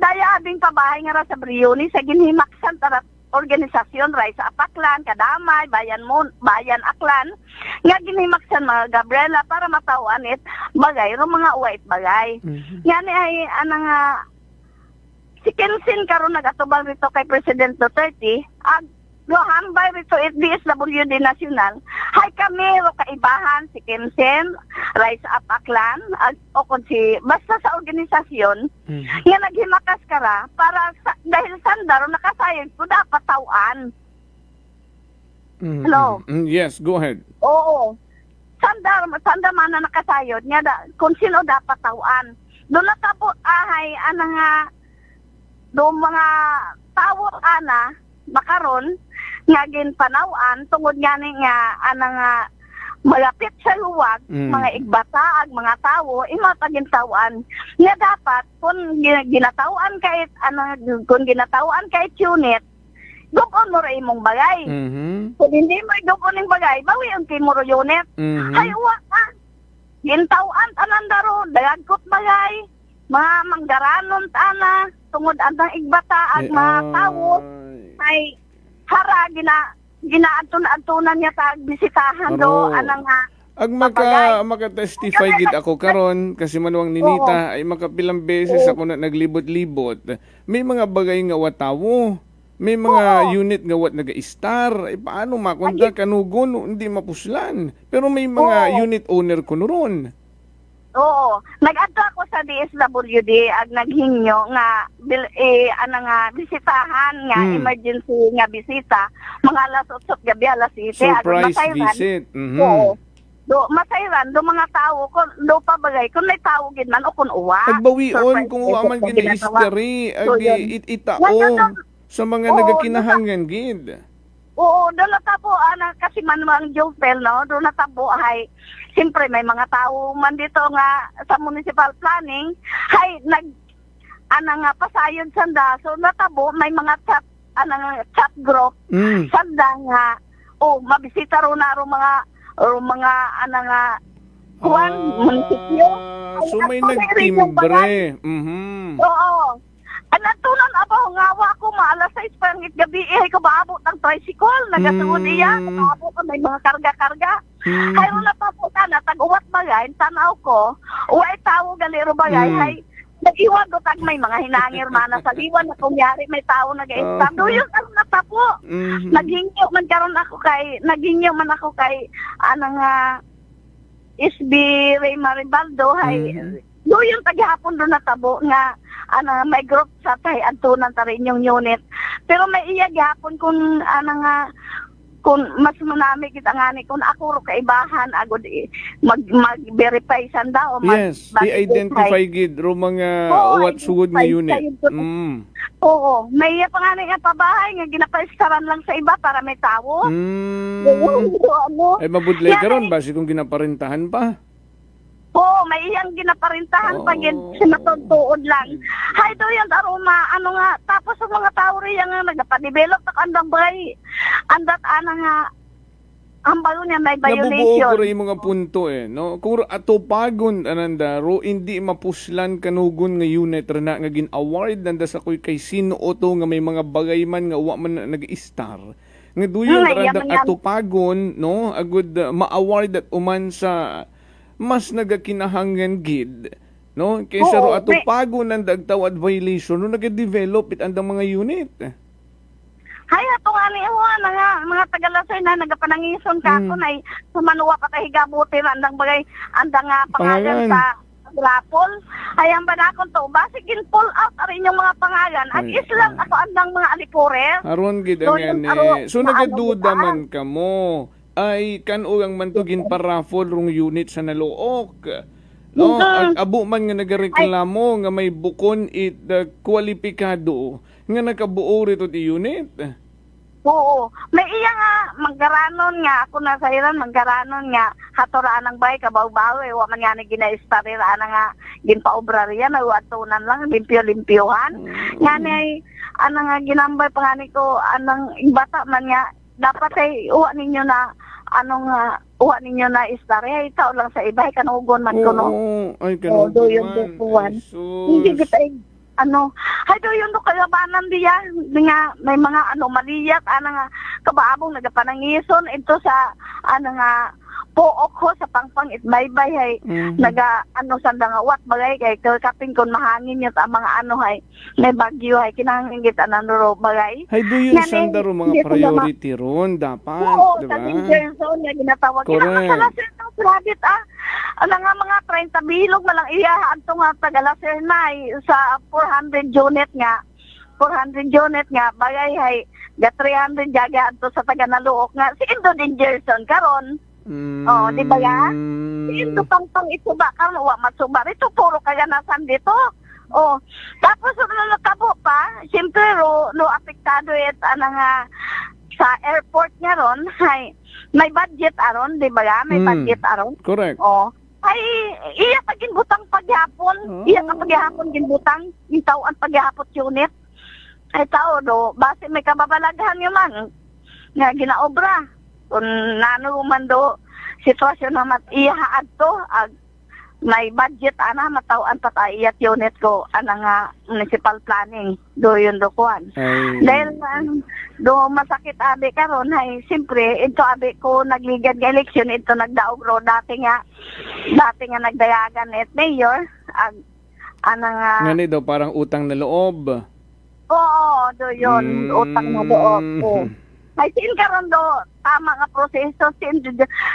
daya abing pabahay nga ra sa Brioni sa ginhimaksan tarat organisasyon ray sa Apaklan, Kadamay, Bayan Aklan nga ginhimaksan mga Gabriela para matawan it bagay ro mga white bagay. Nga ni ay nga si Kensin karon nagatubang rito kay President Duterte ag Lo hambay rito it DSWD National. Hay kami ro kaibahan si Kimsen, Rise Up Aklan, o kung si basta sa organisasyon nga naghimakas kara para dahil sandaro nakasayod ko dapat tawaan. Hello? Yes, go ahead. Oo. Sandar man na nakasayod nga kung sino dapat tawaan. Doon natabo ahay ana nga do mga tawo ana makaron nga ginpanawan tungod nga ni nga ana nga malapit sa luwag mga igbataag mga tawo imatagin tawan nga dapat kung ginatawan kahit ana kung ginatawan kahit unit gupon mo rin mong bagay. Kung hindi mo gupon ng bagay bawi ang kay mo unit hay uwa ka gintawan tanandaro dagagkot bagay mga manggaranon tana tungod andang igbataag mga tawo ay hara ginaadtunan niya sa bisitahan do anang ag maka-testify gid ako karon kasi manuwang ninita ay makapilang beses ako na naglibot-libot. May mga bagay nga watawo. May mga unit nga wat naga-star. Ay paano makunta kanugon hindi mapuslan. Pero may mga unit owner kuno ron. Oo. Nag-adto ako sa DSWD ag naghingyo nga bisitahan nga emergency nga bisita mga alas 8 gabi alas 7 surprise visit. Oo. Do masayran do mga tawo kun do pabagay kun may tawo gid man o kun uwa. Agbawion kung uwa man gid history ag itao sa mga nagakinahangan gid. Oo, doon natabo, kasi manuang Jopel, no? Doon natabo, hay, siyempre may mga tao man dito nga sa municipal planning, hay, nga pasayod sanda, so natabo, may mga chat group, sanda nga, mabisita ro na mga, munisipyo. So may nagtimbre. Oo. Natunan abaw nga wa ko maalas 6 pangit gabi ko baabot ng tricycle nagasugod iya baabot may mga karga-karga hay wala pa po na tag-uwat bagay tanaw ko uway tawo galero bagay hay nag-iwan do tag may mga hinangir mana sa liwan na kunyari may tawo nag-i-stand yun ang natapo naghingyo man man ako kay nga SB Ray Maribaldo hay do yung taghapon do natabo nga may group sa tay adtunan ta rin yung unit pero may iya gihapon kung kung mas manami kita nga ni kung ako ro kaibahan agod mag-verify sanda o i-identify gid ro mga what sugod nga unit. Oo, may iya pa nga nga pabahay nga ginapaistaran lang sa iba para may tawo. Ay mabudlay karon basi kung ginaparintahan pa. Oo, may iyang ginaparintahan pag sinatutuod lang. Hay do yan aroma, tapos ang mga tao riyan nga nagpa-develop tak andang bagay. Andat nga ang bayo niya may violation. Nabubuo ko rin mga punto no? Kung atopagon anandaro, hindi mapuslan kanugon nga unit na nga gin-award nanda sa kuy kay sino oto nga may mga bagay man nga wa man nag-star. Nga duyon arandang atopagon, no? Agud ma-award at uman sa mas nagakinahangan gid no kaysa ro ato pago nang dagtawad violation no nag-develop andang mga unit hay ato ani nga mga tagalasay na nagapanangison ka ko nay sumanuwa pa kay higabuti andang bagay andang pangalan sa rapol ay ang banakon to basig in pull out arin yung mga pangalan at islang ako andang mga alipores aron gid so nagaduda man kamo ay kanuang man to ginparafol rong unit sa naluok. No, abo man nga nagareklamo nga may bukon kwalipikado nga nakabuo rito ti unit. Oo, may iya nga maggaranon nga ako na sa iran maggaranon nga hatoraan ng bay kabaw-baw wa man nga gina-estarira nga ginpaobrarya na watunan lang limpyo-limpyohan. Nga nay nga ginambay pangani ko anang bata man nga dapat ay uwa ninyo na uwa ninyo na istarya itaw lang sa iba kanugon man kuno. Ay kanugon man. Hindi kita hay do yun do kalabanan diyan nga may mga anomaliyat nga kabaabong nagapanangison ito sa nga puok ko sa pangpang itbaybay hay naga ano sanda nga wat bagay kay kaping kon mahangin yun ang mga ano hay may bagyo hay kinahangin kita nanuro bagay. Hay do yun sanda ro mga priority ron dapat, oo, di ba? sa danger zone nga ginatawag. Correct. Kinakasalasin ng private ano nga mga 30 bilog malang iya adto nga tagalaser na sa 400 unit nga bagay hay ga 300 jaga adto sa taga Naluok nga si Indo Dingerson karon. Oh, di ba ya? Si Indo pang ituba karon wa masuba rito puro kaganasan dito. Oh, tapos natabo pa, siyempre no apektado it nga sa airport nga ron hay may budget aron, di ba ya? May budget aron. Correct. Oh, ay iya pa ginbutang paghapon. Iya ka paghapon ginbutang, itaw ang paghapot unit. Ay tao do, base may kababalaghan yun man nga ginaobra. Kung nano man do sitwasyon na iyahaad to, may budget matawan patayat unit ko nga municipal planning do yun do kuan. Dahil do masakit abi karon hay simpre ito abi ko nagligad nga eleksyon ito nagdaog ro dati nga nagdayagan net mayor nga ngani daw parang utang na loob. Oo, do yun utang na loob ko. Ay sin karon do tama nga proseso sin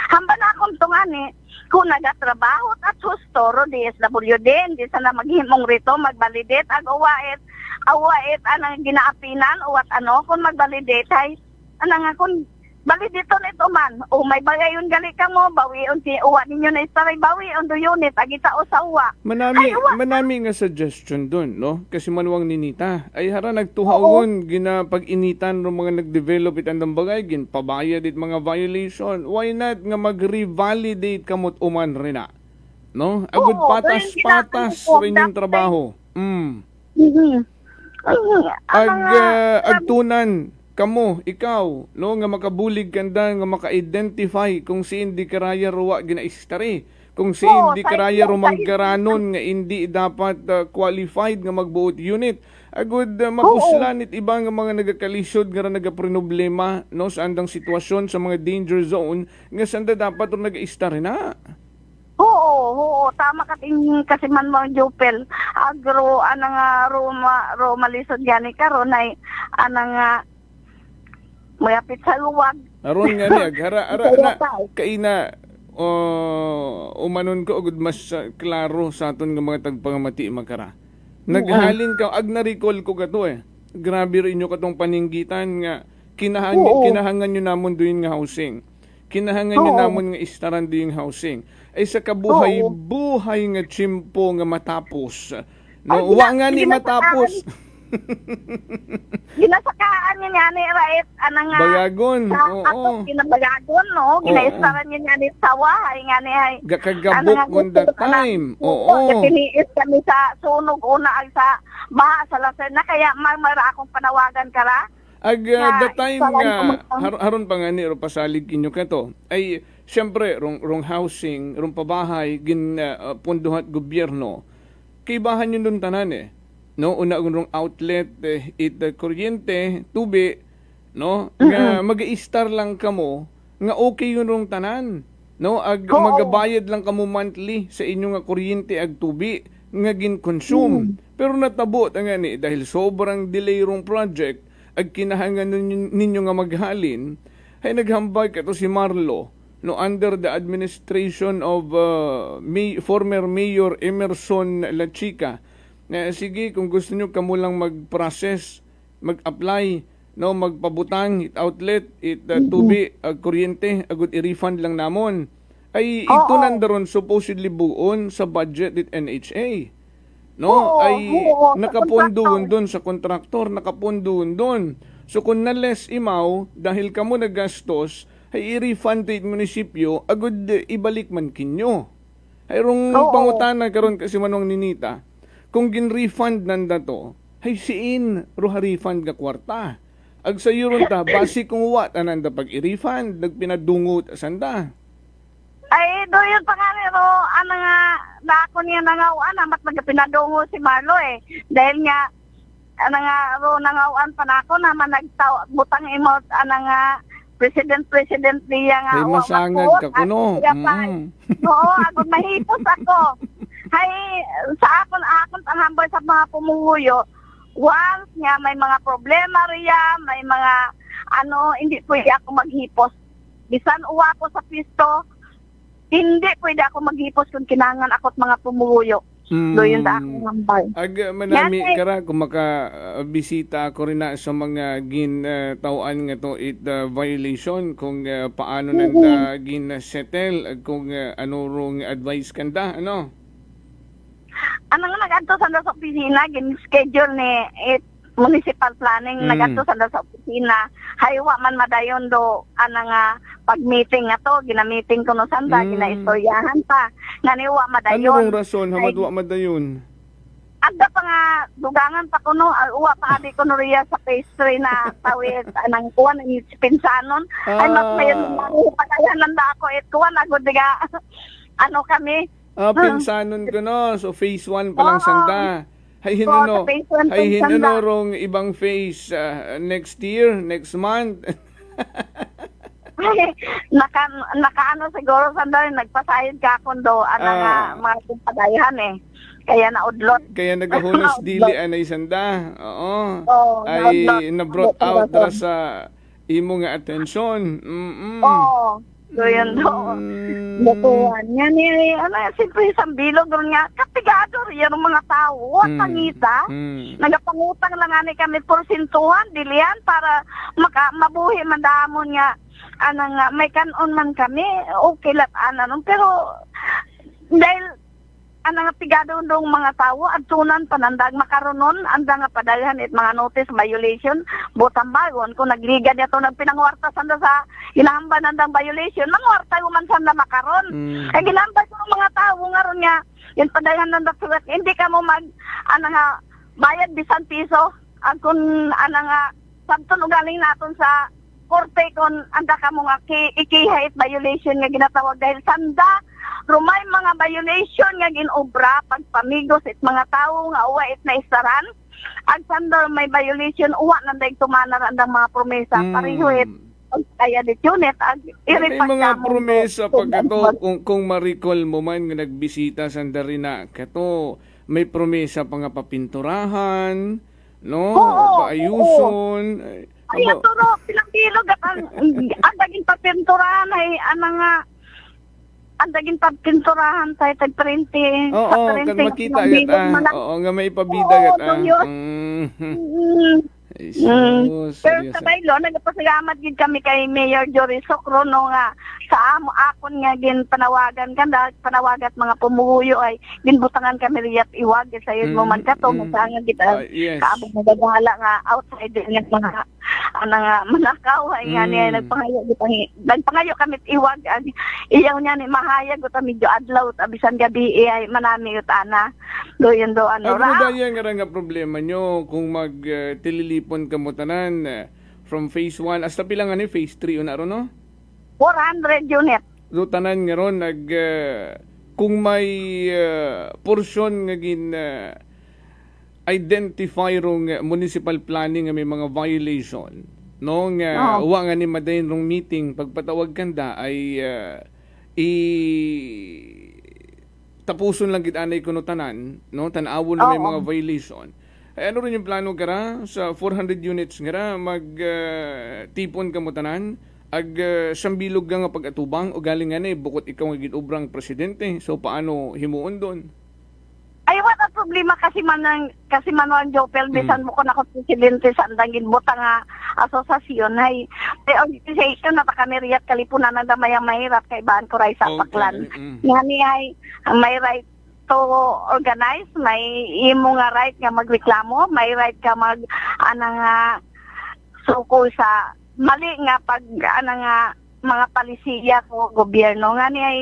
hamba na akong tungani kung nagatrabaho at husto ro DSWD di sana maghimong rito magbalidate await anang ginaapinan uwat kung magbalidate ay anang kung balidito nito man o may bagayon gali ka mo bawion si uwa ninyo na istaray bawion do unit agita o sa uwa manami nga suggestion dun no kasi manuwang ninita ay hara nagtuhawon ginapag-initan ro mga nagdevelop itandang bagay ginpabayad it mga violation why not nga mag-revalidate kamot uman rina no agud patas rin yung trabaho agtunan kamo, ikaw, no, nga makabulig kanda, nga maka-identify kung si hindi karaya ruwa ginaistari. Kung si hindi karaya rumangkaranon nga hindi dapat qualified nga magbuot unit. Agud mapuslan it iba nga mga nagakalisod nga nagaproblema no sa andang sitwasyon sa mga danger zone nga sanda dapat ro nagaistari na. Oo, tama ka ting kasi man mo Jupel. Agro nga Roma lisod gani karon ay nga mayapit sa luwag. Aron nga ni aghara na kaina umanon ko ugod mas klaro sa aton nga mga tagpangamati makara. Naghalin ka ag na-recall ko kato Grabe rin inyo katong paninggitan nga kinahangan nyo namon doon nga housing. Kinahangan nyo namon nga istaran doon housing. Ay sa kabuhay nga tsimpo nga matapos. No, wa nga ni matapos. Ginasakaan niya nga ni Rait Bagagon. Oo. Ginabagagon no. Ginaistaran niya nga ni sawa ay nga ni ay gakagabok on that time. Oo. Tiniis kami sa sunog una ay sa baha sa laser na kaya mara akong panawagan kara. The time nga haron pa nga ni pasalig inyo kato ay syempre rong housing, rong pabahay gin punduhat gobyerno. Kay bahan yun dun tanan no una rong outlet kuryente tubi no nga mag-i-star lang kamo nga okay yun rong tanan no magabayad lang kamo monthly sa inyo nga kuryente ag tubi nga gin-consume pero natabo nga ni dahil sobrang delay rong project ag kinahangan ninyo nga maghalin ay naghambay kato si Marlo no under the administration of former Mayor Emerson La Chica. Sige, kung gusto nyo kamo lang mag-process, mag-apply, no, magpabutang, outlet, tubi, kuryente, agud i-refund lang namon. Ay ito nandaron supposedly buon sa budget it NHA. No, nakapunduon doon sa kontraktor, nakapunduon doon. So kung na-less imaw, dahil kamo nagastos, ay i-refund it munisipyo, agud ibalik man kinyo. Ay rong pangutana karon kasi manong ninita, kung gin-refund nanda to, hay siin ruha refund nga kwarta. Ag sa yuron ta, basi kung wat ananda pag i-refund, nagpinadungot asanda. Ay, doon pa nga nero, nga, dako niya nangawaan, mat nagpinadungo si Marlo Dahil nga, nga, nangawan pa na ako, naman butang imot, nga, president niya nga. Ay, masangag ka kuno. Oo, ako mahipos ako. Hay, sa akon ang hambal sa mga pumuhuyo, once nga may mga problema riya, may mga hindi pwede ako maghipos. Bisan uwa ko sa pisto, hindi pwede ako maghipos kung kinangan ako't mga pumuhuyo. So yun sa akong hambal. Manami kara kung makabisita ako rin na sa mga gintawan nga to violation kung paano nang gin-settle kung ano rong advice kanda, ano? Ano nga nag-adto sa opisina, gin-schedule ni municipal planning, nag-adto sa opisina, haywa man madayon do, nga, pag-meeting nga to, gina-meeting ko no sanda, gina-istoryahan pa, nganiwa madayon. Ano rason, hamadwa madayon? Agda pa nga, dugangan pa ko no, uwa pa adi ko no riya sa pastry na tawid, anang kuwan, ang pinsanon, ay mas mayon, padayan nanda ako, kuwan, agod diga, kami. Pinsanon ko no, so phase 1 pa lang sanda. Hay hinano rong ibang phase next year, next month. Nakaano siguro sandali, nagpasayad ka kondo, nga mga padayan Kaya naudlot. Kaya nagahunos dili anay sanda. Oo. Ay na-brought out dra sa imo nga atensyon. Oo. So yun doon. Lutuan. Yan siyempre isang bilog doon nga. Kapigado rin yung mga tao. Pangita. Nagapangutang lang nga kami porsintuhan, dilian, para mabuhi mandamon nga. Nga, may kanon man kami. Okay lang, pero dahil nga pigado ndong mga tao at tunan panandag makaronon anda nga padalhan it mga notice violation butang bagon kung nagliga niya to nagpinangwarta sanda sa hinahamba nandang violation mangwarta yung man sanda makaron ay ginamba ko ng mga tao nga ron nga yung padalhan nanda sulat hindi ka mo nga bayad bisan piso ang kung nga sabton ugaling naton sa korte kung anda ka mo nga ikihait violation nga ginatawag dahil sanda rumay mga violation nga ginobra pagpamigos it mga tao nga uwa it na isaran ag sandor may violation uwa nanday tumanar andang mga promesa pareho it kaya dit unit ag may mga promesa pagkato kung ma-recall mo man nga nagbisita sandarina kato may promesa pa nga papinturahan no paayuson ay turo pilang bilog at ang daging papinturahan ay nga ang daging pagpinturahan tayo tag-printing. Oo, kan makita agad. Oo, nga may pabida agad. Pero sa baylo, nagpasalamat din kami kay Mayor Jory Socro no nga sa akon nga gin panawagan panawagat mga pumuhuyo ay ginbutangan kami riyat iwag sa yun mo man kato masanga kita kaabog nagagala nga outside nga mga nga manakaw ay nga niya nagpangayo kami iwag iyaw niya ni mahayag uta medyo adlaw abisan gabi ay manami utana do yun do ra. Ano daya nga problema nyo kung tililipon ka mo tanan from phase 1 hasta pilang phase 3 una ron no? 400 unit. So tanan nga ron kung may portion nga identify rong municipal planning nga may mga violation no nga uwa nga ni madayon rong meeting pagpatawag kanda ay tapuson lang gid anay kuno tanan no tan-awon na may mga violation. Ay ano rin yung plano kara sa 400 units nga tipon ka mo tanan ag sambilog nga pag-atubang o galing nga bukod ikaw nga ginobrang presidente so paano himuon doon? Ay wala problema kasi man Jopel bisan mo ko na presidente sa andang ginbuta nga asosasyon ay organization na kami riyat kalipunan na damayang mahirap kay baan ko ray sa Paklan. Ngani ay may right to organize, may imo nga right nga magreklamo, may right ka nga suko sa mali nga pag nga mga palisiya ko gobyerno nga ni ay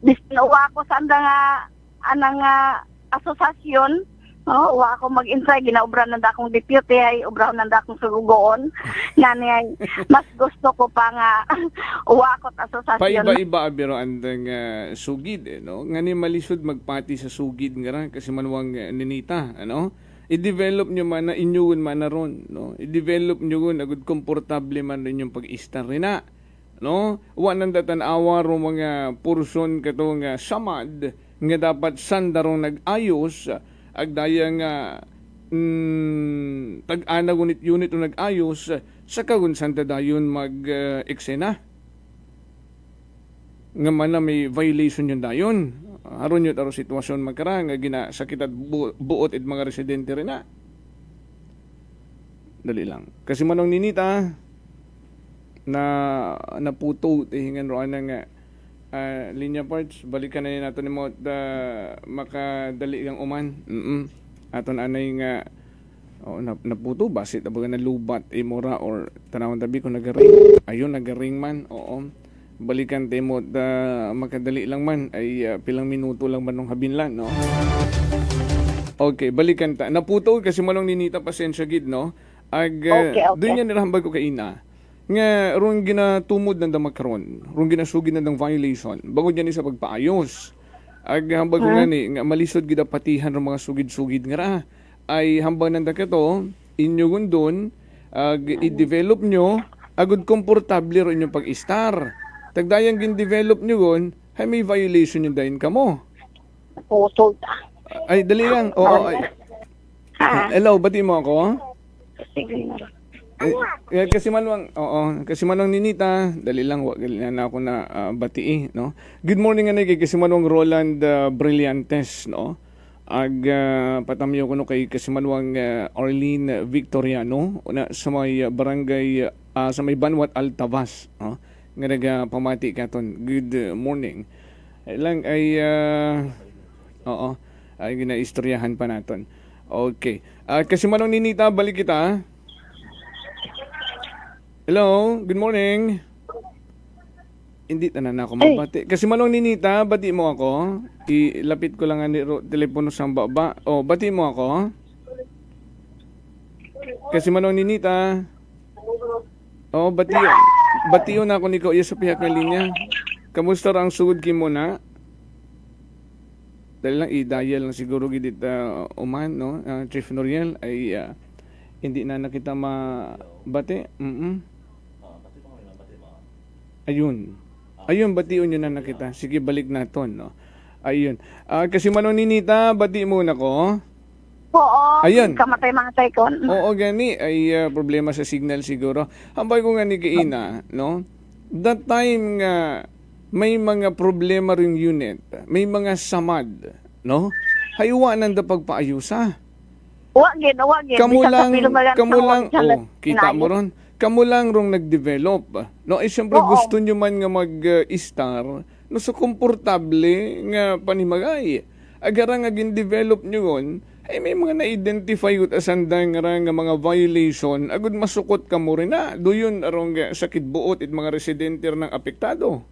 bisnawa ko sa nga asosasyon wa ako mag-intry ginaobra nanda akong deputy ay obra nanda akong sugugoon nga ni ay mas gusto ko pa nga wa ako asosasyon paiba-iba abiro andang sugid no nga ni malisod magpati sa sugid nga kasi manwang ninita ano i-develop nyo man na inyuon man na ron, no? I-develop nyo ron, agud komportable man rin yung pag-istar rin na, no? Wanan datan-awa ro mga porson kato nga samad, nga dapat sandarong nag-ayos, agdaya nga tag-ana unit o nag-ayos, sa kagun santa dayon mag-eksena. Nga man na may violation yun dayon. Aron yun aro sitwasyon magkara nga ginasakit at buot at mga residente rin na. Dali lang. Kasi manong ninita na naputo hingan roan nga linya parts, balikan na nato ni mo makadali kang uman. Aton anay nga naputo basit abaga nalubat imora or tanawon tabi ko nagaring. Ayun nagaring man. Oo. Balikan temo makadali lang man ay pilang minuto lang man nung habinlan, no? Okay, balikan ta. Naputo kasi manong ninita pasensya gid, no? Okay. Doon yan nirahambag ko kay ina. Nga rong ginatumod ng damakaron, rong ginasugid ng violation. Bagod yan sa pagpaayos. Hambag ko nga nga malisod gid patihan ng mga sugid-sugid nga ra. Ay hambang nanda kato inyo gundon i-develop nyo agud komportable ro inyong pag-istar. Tagdayang gin-develop nyo gon, hay may violation yung dahin ka mo. Pusog. Ay, dali lang. Oo, ay. Hello, bati mo ako? Sige. Kasi manwang ninita, dali lang, wag na ako na batii, no? Good morning anay kay kasi manwang Roland Brillantes, no? Patamyo ko no kay kasi manwang Arlene Victoriano na sa may barangay sa may Banwat Altavas, no? Nga nagpamati katon. Good morning. Lang ay ay ginaistoryahan pa naton. Okay. Kasi manong ninita, balik kita. Hello, good morning. Hindi tanan ako mabati. Kasi manong ninita, bati mo ako. Ilapit ko lang ang telepono sa baba. Oh, bati mo ako. Kasi manong ninita. Oh, batiyo na ako ni Kuya sa pihak ng linya. Kamusta ang sugod ki mo na? Dahil lang i-dial lang siguro gidit uman, no? Chief Noriel ay hindi na nakita mabati. Ayun, batiyon yun na nakita. Sige, balik naton, no? Ayun. Kasi manong ninita, bati muna ko. Oo. Ayun. Kamatay-matay ko. Oo, gani. Ay problema sa signal siguro. Hambay ko nga ni Kaina, no? That time nga, may mga problema ring unit. May mga samad, no? Haywa nanda pagpaayusa. Wagin. Kamulang, kita mo ron. Kamulang rong nag-develop. No, siyempre gusto nyo man nga mag-star, no, so komportable nga panimagay. Agara nga gin-develop nyo gon, ay may mga na-identify ut asandang nga mga violation, agud masukot ka mo rin na. Doon arong sakit buot it mga residente ng apektado.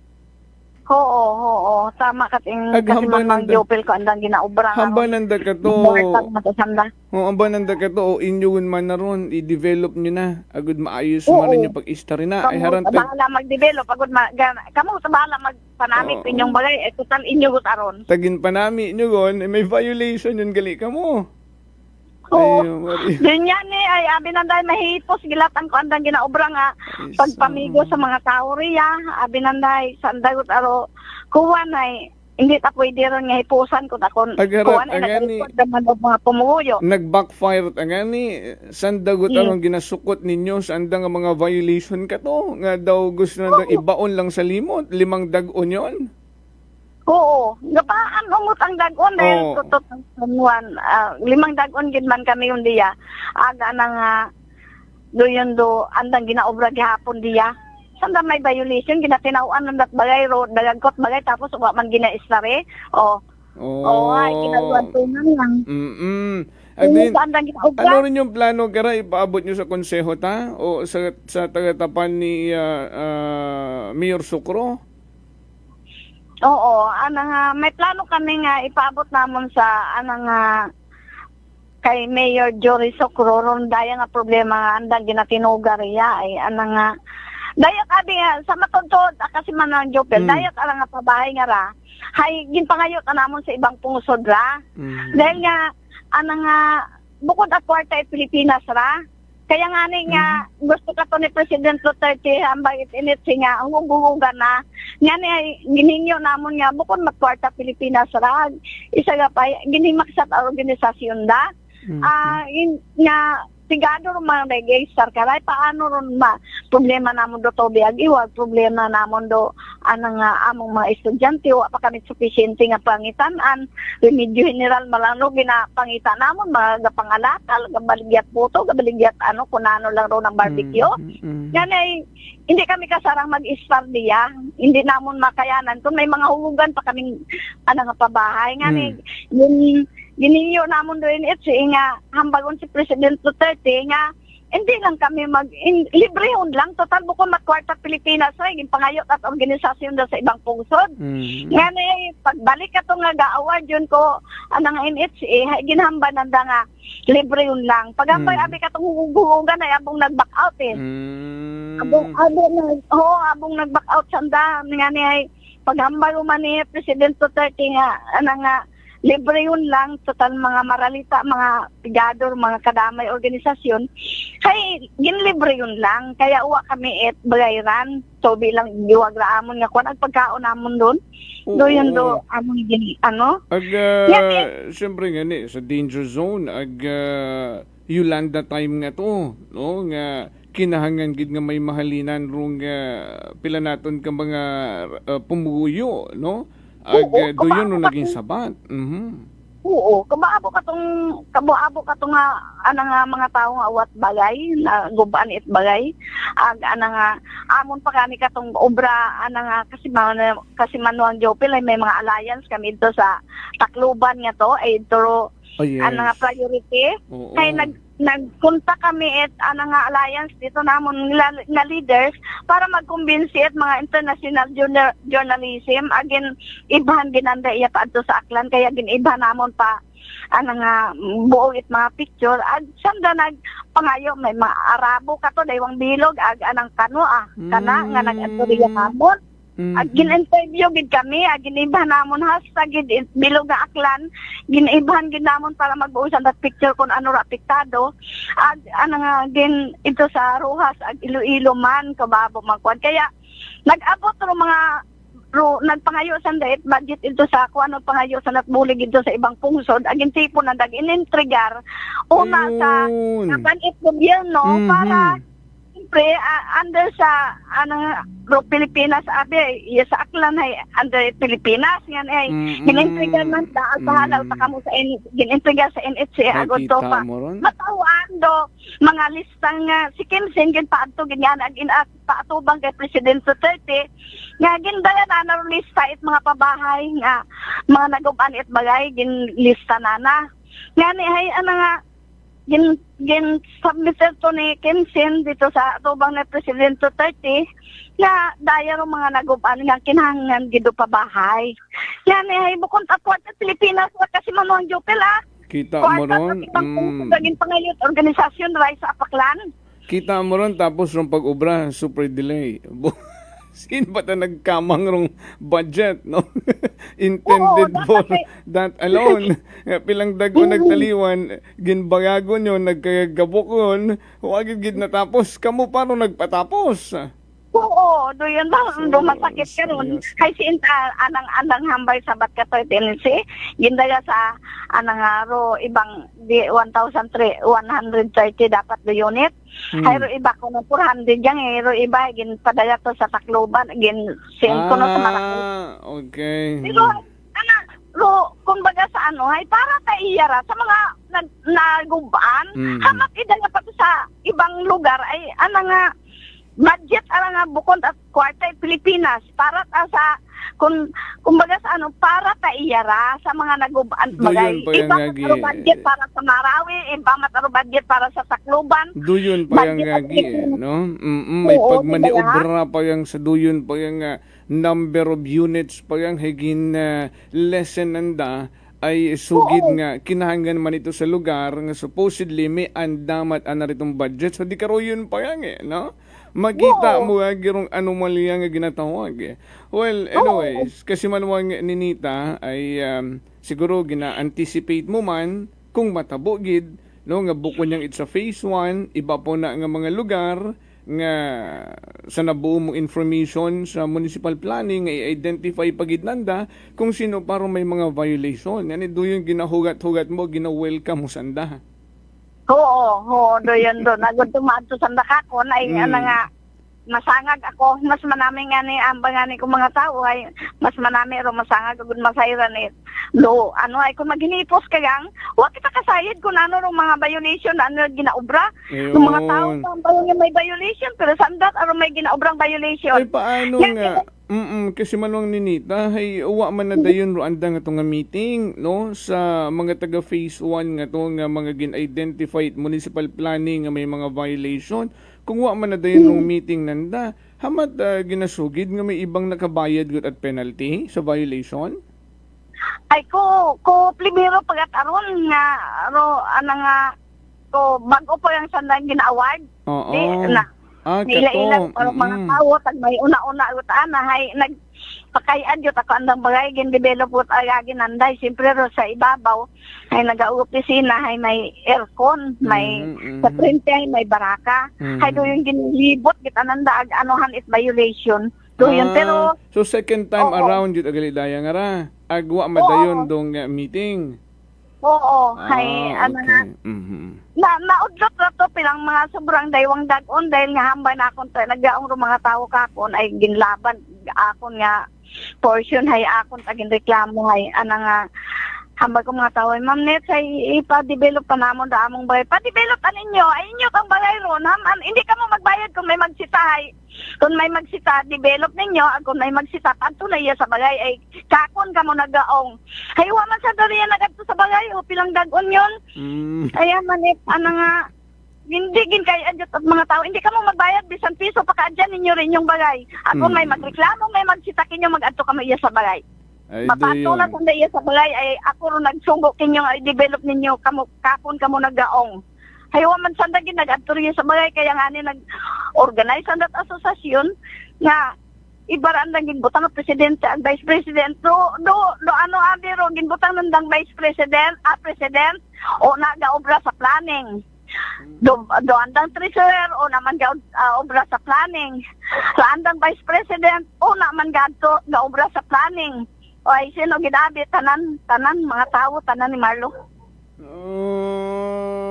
Oo. Tama kasi mang Jopel ko andang ginaubra. Hamba nanda ka to. Hamba nanda ka to. Inyuon man na ron. I-develop nyo na. Agud maayos man rin yung pag-istar na. Kamu bahala mag-develop. Kamu bahala magpanamit pinyong bagay. Total inyo aron. Tagin panami nyo gon. May violation yun gali ka mo. Oo. Yun yan ay abi nanday mahipos gilatan ko andang ginaobra nga pagpamigo sa mga tao riya. Abi nanday sandagot aro kuwan ay hindi ta pwede ron nga hipusan ko takon kuwan ay nagrecord naman mga pumuyo. Nag-backfire angani sandagot aron ginasukot ninyo sa andang mga violation ka to nga daw gusto nandang ibaon lang sa limot 5 dag-on yon. Oo, gapaan umot ang dagon dahil tutot ng 5 dagon gid man kami yung diya. Aga nang doyon andang ginaobra gihapon diya. Sanda may violation ginatinawaan ng bagay ro dagagkot bagay tapos wa man gina-istare. Ay ginagawan tunan lang. Ano rin yung plano kara ipaabot nyo sa konseho ta o sa tagatapan ni Mayor Sucro? Oo, may plano kami nga ipaabot namon sa kay Mayor Jory Socro ron daya nga problema nga andang ginatinuga riya ay dayak abi nga sa matuntod kasi man ang Jopel dayak nga pabahay nga ra hay ginpangayot namon sa ibang pungsod ra dahil nga bukod at kwarta Pilipinas ra. Kaya nga ni nga gusto ka to ni President Duterte ambay init nga ang hugugan na nga ni ay gininyo namon nga bukod magkwarta Pilipinas ra isa nga pa ginimaksat ang organisasyon da nga sigado ron mga register karay paano ron problema namon do to biag iwag problema namon do anang among mga estudyante wa pa kami sufficiente nga pangitan-an remedyo general malano ginapangita namon mga gapangalatal gabaligyat puto gabaligyat kunano lang ro ng barbecue ganay hindi kami kasarang mag-ispardiya hindi namon makayanan kung may mga hulugan pa kaming pabahay ngani gininyo namon doon nga hambagon si President Duterte nga hindi lang kami librehon lang total bukod magkwarta Pilipinas ay gipangayot at organisasyon da sa ibang pungsod nga pagbalik ato nga ga-award yun ko anang NHA ginhamba nanda nga librehon lang pagambay abi katong hugugan ay abong nag-back out abong nag-back out sanda nga ay paghambay man ni President Duterte nga anang libre yun lang, total mga maralita, mga pigador, mga kadamay organisasyon, kay ginlibre yun lang. Kaya uwa kami bagayran, so bilang giwagra amon nga kung pagkaon amon doon. Do yun do, amon gini, siyempre nga ni, sa danger zone, Yolanda time nga to, no? Nga kinahangan gid nga may mahalinan rong pila naton ka mga pumuyo, no? Doon no naging sabat. Oo, kabaabo katong nga mga tao nga awat bagay na guban it bagay nga amon pa kami katong obra nga kasi manuang Jopel ay may mga alliance kami dito sa Tacloban nga to ay ito nga priority kay nagpunta kami nga alliance dito namon nga leaders para magkumbinsi mga international journalism agin ibhan ginanda iya pa adto sa Aklan kaya ginibhan namon pa nga buo mga picture ag sanda nagpangayo may mga Arabo kato daywang bilog ag anang kano kana nga nag-adtoriya namon ag gin-interview gid kami ag ginibhan namon hashtag gid bilog nga Aklan ginibhan gid namon para mag-usan that picture kung ano ra apektado ag nga gin ito sa Rojas ag Iloilo man kababo magkuan kaya nag-abot ro mga nagpangayo sa dait budget ito sa kung ano pangayo sa natbulig ito sa ibang pungsod agin tipo na dag-inintrigar una sa kabanit gobyerno para under sa Pilipinas sa Aklan ay under Pilipinas yan ay ginintrigar man ta pahalaw ta kamo sa ginintrigar sa NHA agod to pa matawaan do mga listang si Kim Sen gin paadto ganyan agin paatubang kay President Duterte nga gindayan na lista it mga pabahay nga mga naguban it bagay gin lista nana ngani hay nga gin submitted to ni Kensin dito sa atubang na President Duterte na daya ro mga naguban nga kinahanglan gido pa bahay. Yan ay bukod atwat sa Pilipinas kasi manuang Jopel kita mo ron gin pangayot organisasyon ray sa Apaklan. Kita mo ron tapos rong pag-obra super delay. Sin ba ta nagkamang rong budget, no? Intended for that alone. Pilang dago nagtaliwan, ginbagagon yun, nagkagabok huwag gid natapos. Kamo paano nagpatapos? Oo, do yun lang, masakit ka ron. Kay si anang hambay sabat ka to tendency, gindaga sa ro ibang 1,130 dapat do unit. Hayro iba ko no 400 yang hayro iba gin padaya to sa Tacloban gin send ko no sa Maracay. Okay. Pero kumbaga sa hay para ta iyara sa mga naguban, hamak idala pa to sa ibang lugar ay nga budget nga bukod at kwarta Pilipinas para sa kumbaga sa para ta iyara sa mga naguban bagay iba mataro budget para sa Marawi iba mataro budget para sa Tacloban duyon pa yang gagi no may pagmaniobra pa yang sa duyon pa yang number of units pa yang higin lesson nanda ay sugid nga kinahanglan man ito sa lugar nga supposedly may andamat anaritong budget so di karo yun pa yang no makita mo girong anomalya nga ginatawag well anyways kasi manuwang ninita ay siguro gina-anticipate mo man kung matabo gid no nga bukod niyang it's a phase 1, iba po na nga mga lugar nga sa nabuo mong information sa municipal planning nga i-identify pagidnanda kung sino parang may mga violation. Yan do yung ginahugat-hugat mo, gina-welcome mo sanda. Oo, doon. Agad tumaad to sa dakakon ay nga masangag ako, mas manami nga ni ambang nga ni kong mga tao ay mas manami ro masangag agud masayran ni do ay kung maghinipos ka gang wa kita kasayid kung ano ro mga violation ginaobra ng mga tao pa nga may violation pero sandat aron may ginaobrang violation ay paano nga kasi manong ninita ay uwa man na dayon ro anda nga nga meeting no sa mga taga phase 1 nga to nga mga gin-identified municipal planning nga may mga violation. Kung wa man na dayon ng meeting nanda, hamat ginasugid nga may ibang nakabayad gud at penalty sa violation? Ay ko primero pagataron nga ko bago pa yung sandang gina-award. Oo. Nila-ilang mga tao tag may una-una utaan na hay nagpakayan yun ako andang bagay gin-develop ut agagin nanday siyempre ro sa ibabaw ay nag-opisina hay may aircon may sa printe hay may baraka hay do yung ginlibot kita nanda anuhan is violation do yun pero so second time around yun agalidaya nga ra agwa madayon dong meeting. Oo, hay naudlot na to pilang mga sobrang daywang dagon dahil nga hambay na akong nagaong mga tao kakon ay ginlaban akon nga portion hay akon tagin reklamo hay nga hambay ko mga tao ay ma'am net ay ipa-develop pa namon da among bagay pa-develop ninyo ay inyo kang bagay ron hindi ka mo magbayad kung may magsita hay kung may magsita develop ninyo kung may magsita tanto na iya sa bagay ay kakon ka mo nagaong hay wa man sa dariya nagadto sa bagay o pilang dagon yon kaya manit nga hindi kay adjot at mga tao hindi ka mo magbayad bisan piso pa kaadyan ninyo rin yung bagay ako may magreklamo may magsita kinyo mag-adto ka mo iya sa bagay mapatulat ang iya sa bagay ay ako ro nagsunggo kinyo ay develop ninyo kakon ka mo nagaong hayo man sanda ginag-adto sa bagay kaya nga ni nag-organize ang that asosasyon nga ibaran lang ginbutang ng presidente at vice president do abiro ginbutang ng vice president president o nagaobra sa planning do andang treasurer o naman gaobra sa planning sa andang vice president o naman gaobra sa planning o ay sino gidabi tanan mga tao tanan ni Marlo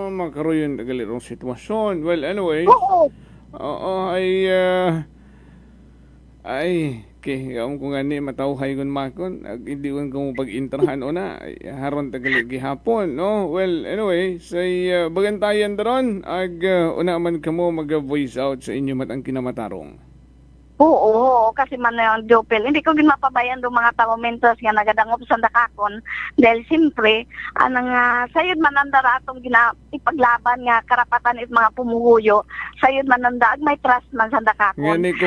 magkaroon yung galirong sitwasyon. Well, anyway. Kung nga ni matawhay kun makon, hindi ko pag-intrahan o na, haron tagali gihapon, no? Well, anyway, say, bagantayan daron, una man kamo mag-voice out sa inyo matang kinamatarong. Oo, kasi man na yung Jopel. Hindi ko mapabayan do mga tawamentos nga nagadangop sa dakakon. Dahil simpre, sayod mananda atong ipaglaban nga karapatan it mga pumuhuyo. Sayod mananda, may trust man sa dakakon. Ngani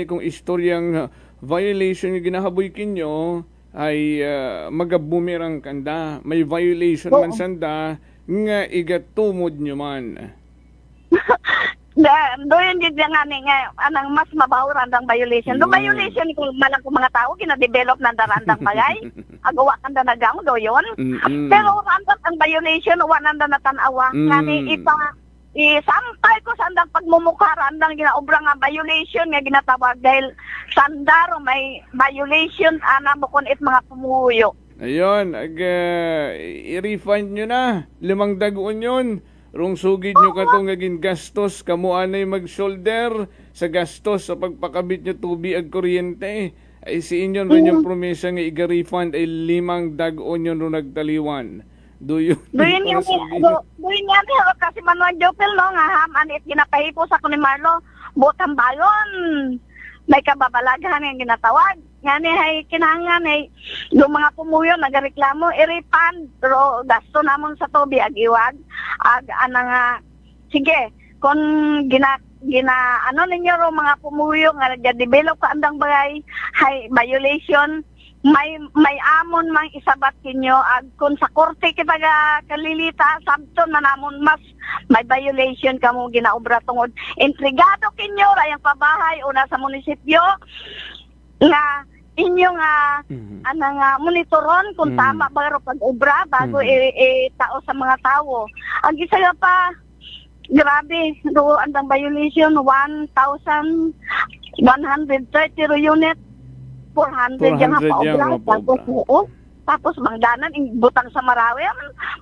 kung istoryang violation yung ginahaboy kinyo, ay magabumirang kanda. May violation man sanda, nga igatumod nyo man. Doon din nga anang mas mabawran ang violation. Do violation ko malang ko mga tao gina-develop na darandang bagay. Agawa kan nagang do yon. Pero andat ang violation wa nanda natanawa. Ngani isampay ko sa andang pagmumukha andang ginaobra nga violation nga ginatawag dahil sandaro may violation ana bukon it mga pumuyo. Ayun, i-refund nyo na 5 dagon yun. Rung sugid nyo katong ngaging gastos, kamo anay mag-shoulder sa gastos sa pagpakabit nyo tubig ag kuryente. Ay si inyon rin yung promesa nga iga-refund ay 5 dagon yun ro nagtaliwan. Doon yan kasi Manuel Jopel no nga haman it ginapahipo sa ni Marlo butang balon. May kababalaghan nga ginatawag. Ngani hay kinahanglan ay yung mga pumuyo nagareklamo i-refund pero gasto namon sa tubig ag iwag sige kung gina ninyo ro mga pumuyo nga nag-develop ka andang bagay hay violation may amon mang isabat kinyo kung sa korte kita kalilita sabton na namon mas may violation kamo ginaobra tungod intrigado kinyo rayang pabahay o nasa munisipyo nga inyong monitoron kung tama ba ro pag-obra bago tao sa mga tao. Ang isa nga pa, grabe, do andang violation 1,130 ro unit, 400 yung pa-obra. Tapos bangdanan butang sa Marawi.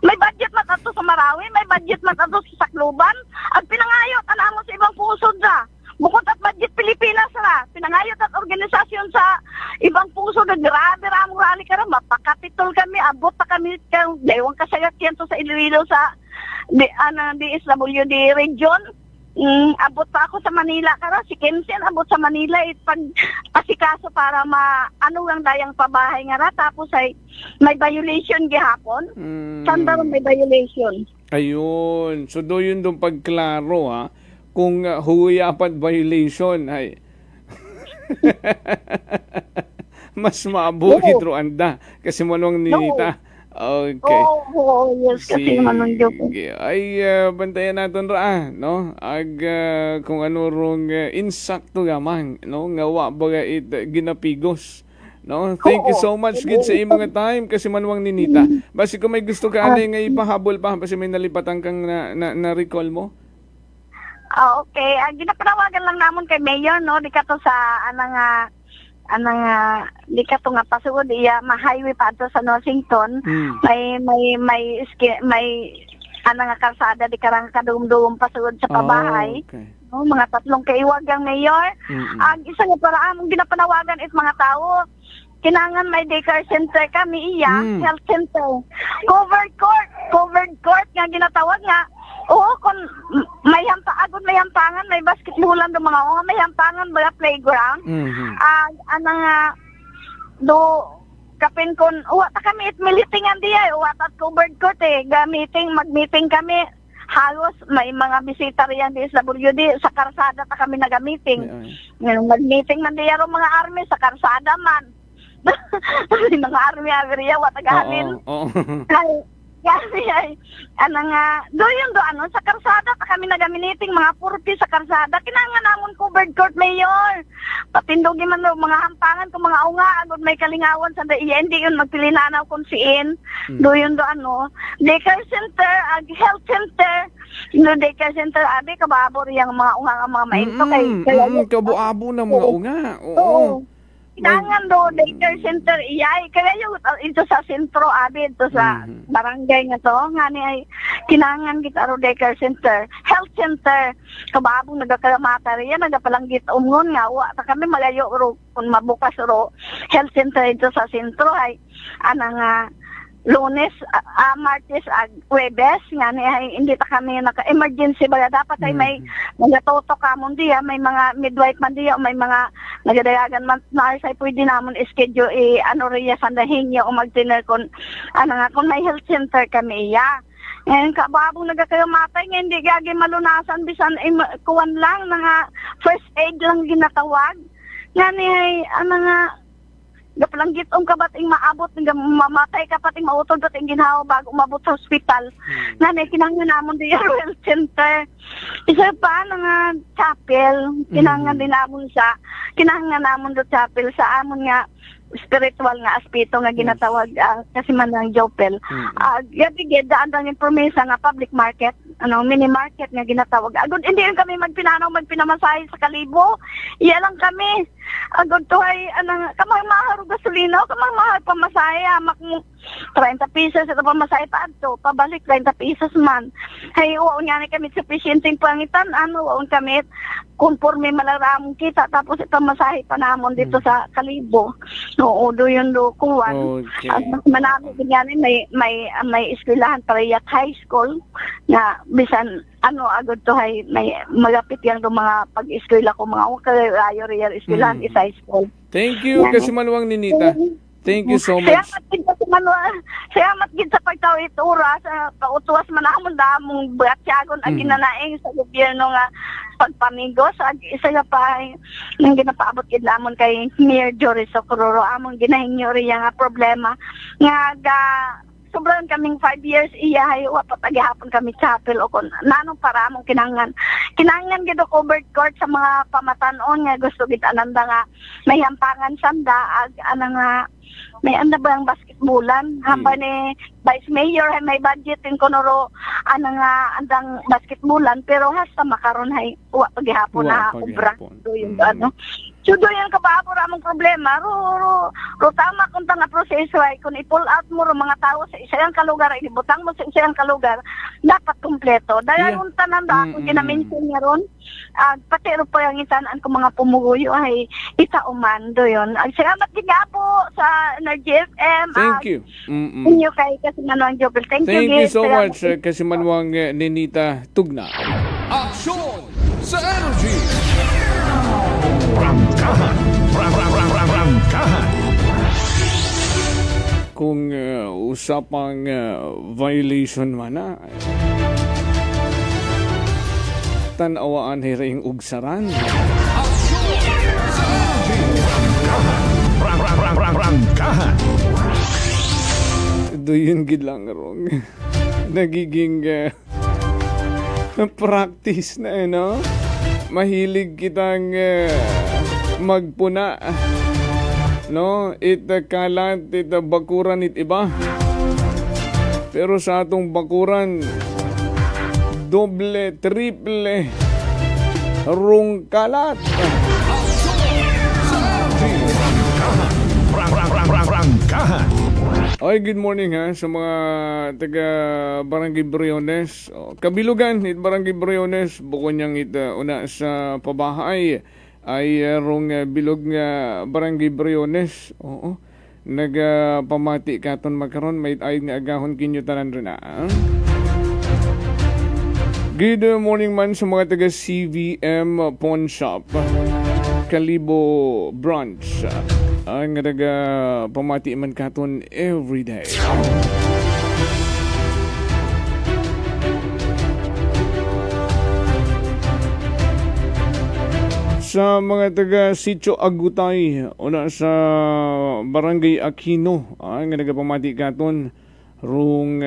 May budget man ato sa Marawi, may budget man ato sa Sakluban. Ang pinangayot anamo sa ibang pusod sa bukod at budget Pilipinas ra, pinangayot at organisasyon sa ibang puso na grabe ramong rally ka rin, mapakapitol kami, abot pa kami, dewang kasayat yan sa Iloilo sa DSWD region. Abot pa ako sa Manila kara, si Kensen abot sa Manila pag pasikaso para ano ang dayang pabahay nga ra, tapos ay may violation gihapon. Sanda may violation. Ayun. So do yun doon pagklaro ha. Kung huyapat violation ay mas maabuhi ro anda kasi manong ninita. Okay. Yes, kasi manong joke. Ay bantayan naton ra no. Kung ano rong insakto gaman no ngawa baga ginapigos. No, thank you so much gid sa imong nga time kasi manwang ninita. Basi kung may gusto ka ani nga ipahabol pa kasi may nalipatan kang na recall mo. Okay. Ginapanawagan lang namon kay Mayor, no? Di ka to sa, di ka to nga pasugod, ma-highway pa to sa Northington. May kalsada, di ka lang kadum-dum pasugod sa pabahay. Okay. No? Mga 3 kaiwag ang Mayor. Isa nga para among ginapanawagan is mga tao, kinangan may daycare center kami health center. Covered court nga ginatawag nga. Oo, kung may hampangan, may basketballan do mga may hampangan ba playground. Kapin kon ta kami meetingan diya, ta covered court mag-meeting kami. Halos may mga bisita riyan di SWD sa karsada ta kami naga-meeting. Mag-meeting man diya ro mga army sa karsada man. Mga army agriya wa tagahanin. Kasi doon sa karsada ta kami nagaminiting mga purpi sa karsada, kinangan namon covered court Mayor. Patindogi man mga hampangan kung mga unga agud may kalingawan sa hindi yun magpilinanaw kung siin. Doon daycare center, health center, daycare center abi kababor yang mga unga nga mga mainto kay kabuabo na mga unga. Oo. Kinangan daycare center kaya yung ito sa sentro abi ito sa barangay nga to ngani ay kinangan kita ro daycare center, health center kababong nagakalamata riya nagapalanggit umngon nga wa ta kami malayo ro kun mabukas ro health center ito sa sentro ay Lunes, Martes, Huwebes, nga hindi ta kami naka-emergency ba dapat ay may nagatoto ka mo diya, may mga midwife man diya, may mga nagadayagan man nurse ay pwede namon schedule riya sandahin niya o mag-dinner kung kung may health center kami ngayon kababong nagakamatay nga hindi gagi malunasan bisan kuwan lang first aid lang ginatawag nga gapalanggit kabating maabot mamatay kapating mautod kating ginhawa bago umabot sa hospital. Nanay kinahanglan namon di health center. Isa pa chapel kinahanglan din namon do chapel sa amon nga spiritual nga aspeto nga ginatawag kasi man ang Jopel. Gabigid daan ang information nga public market, mini market nga ginatawag. Agud hindi kami magpinamasahe sa Kalibo. Iya lang kami. Agud to ay kamay mahal gasolina, kamay mahal pamasahe, amak mo 30 pesos ito pamasahe pa adto, pabalik 30 pesos man. Hay waon nga kami sufficienteng pangitan, waon kami konforme malaramong kita tapos ito masahe pa namon dito sa Kalibo. Oo, doon kuwan. Okay. Manami din yan, may eskwelahan parehiyat high school na bisan agad to hay may magapit yan do mga pag-eskwela ko mga kalayo real eskwelahan is high school. Thank you kasi manuwang ninita. Thank you so much. Salamat gid sa pagtawid oras sa pautuwas man namon damong batyagon ang ginanaing sa gobyerno nga pagpamigos isa nga pa nang ginapaabot gid lamon kay Mayor Jory Socorro among ginahingyo riya nga problema nga sobrang kaming 5 years iyahay wa patagihapon kami chapel o kon nanong para among kinangan gid og covered court sa mga pamatanon nga gusto gid ananda nga may hampangan sanda ag nga may anda ba ang basketballan hamba ni Vice Mayor ay may budget in konoro nga andang basketballan pero hasta makaron hay wa pagihapon na obra do yung ano. So doon ka ba among problema ro tama kung nga proseso ay kung i-pull out mo ro mga tao sa isang kalugar ibutang mo sa isang kalugar dapat kumpleto dahil yung tanan da kung ginamention niya ron pati ro po yung itanaan ko mga pumuguyo ay itauman do yun. Salamat gid po sa Energy FM. Thank you. Inyo kay Kasimanwang Jobel. Thank you so much Kasimanwang Ninita Tugna. Aksyon sa Energy! Prangkahan. Prangkahan. Kung usapang violation man na, tanawaan hiring ugsaran. Prangkahan. Doon gid lang rong. Nagiging practice na no? Mahilig kitang magpuna. No, kalat, bakuran iba. Pero sa atong bakuran, doble, triple, rung kalat. Prangkahan. Okay, good morning sa mga taga Barangay Briones. Kabilugan, Barangay Briones, bukod niyang una sa pabahay ay rong bilog nga Barangay Briones. Oo. Nagpamati katon makaron may ay nga agahon kinyo tanan rin na. Good morning man sa mga taga CVM Pawn Shop, Kalibo Branch. Ang pamati man katon everyday. Sa mga taga Sitio Agutay, una sa Barangay Aquino, ang nagapamati katon rung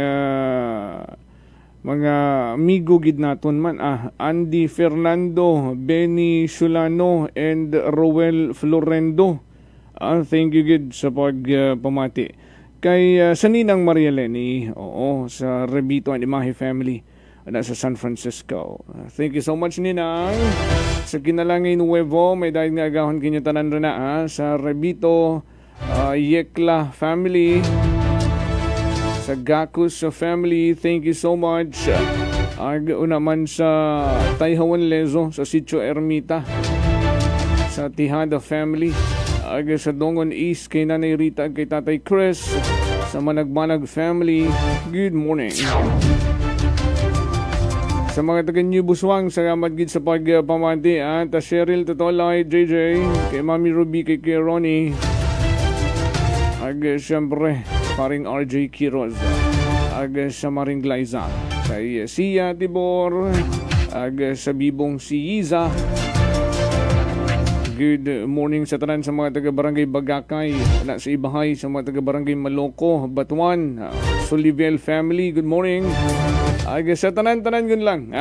mga amigo gid naton man Andy Fernando, Benny Sulano and Roel Florendo. Thank you gid sa pagpamati kay sa Ninang Maria Lenny, sa Rebito and Imahe family sa San Francisco. Thank you so much Ninang. Sa Kinalangay Nuevo, may dahil nga agahon kinyo tanan rin na sa Rebito, Yekla family, sa Gakus family, thank you so much. Una man sa Tayhawan Lezo, sa Sitio Ermita, sa Tihada family, sa Dongon East kay Nanay Rita, kay Tatay Chris, sa Managmanag family, good morning. Sa mga taga New Buswang, salamat gid sa pagpamati ta Cheryl Totolay, JJ, kay Mami Ruby, kay Ronnie, siyempre paring RJ Quiroz, sa Maring Glyza, kay Sia Tibor, sa Bibong si Yiza. Good morning sa tanan sa mga taga Barangay Bagakay, sa Ibahay, sa mga taga Barangay Maloko, Batuan, Solivel family, good morning. Sa tanan-tanan yun lang,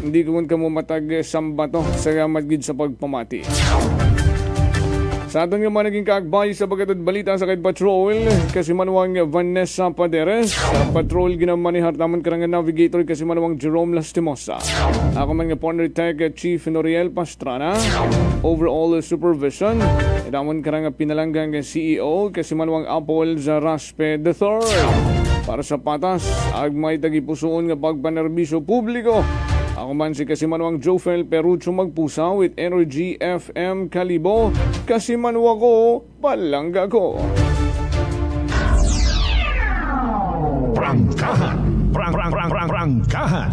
hindi ko mo matag sambato. Salamat gid sa pagpamati. Sa aton nga mga naging kaagbay sa Bagatad Balita sa Kid Patrol, kasi manuwang Vanessa Paderes, Patrol ginamanihan taman karang navigator kasi manuwang Jerome Lastimosa. Ako man nga partner tech Chief Noriel Pastrana, overall supervision, damon karang pinalanggang CEO kasi manuwang Apple sa Raspe III. Para sa patas, agmay tagipusoon nga pagpanerbisyo publiko. Ako man si Kasimanwang Jofel Perucho Magpusa with Energy FM Kalibo. Kasimanwa ko, palangga ko. Prangkahan. Prangkahan.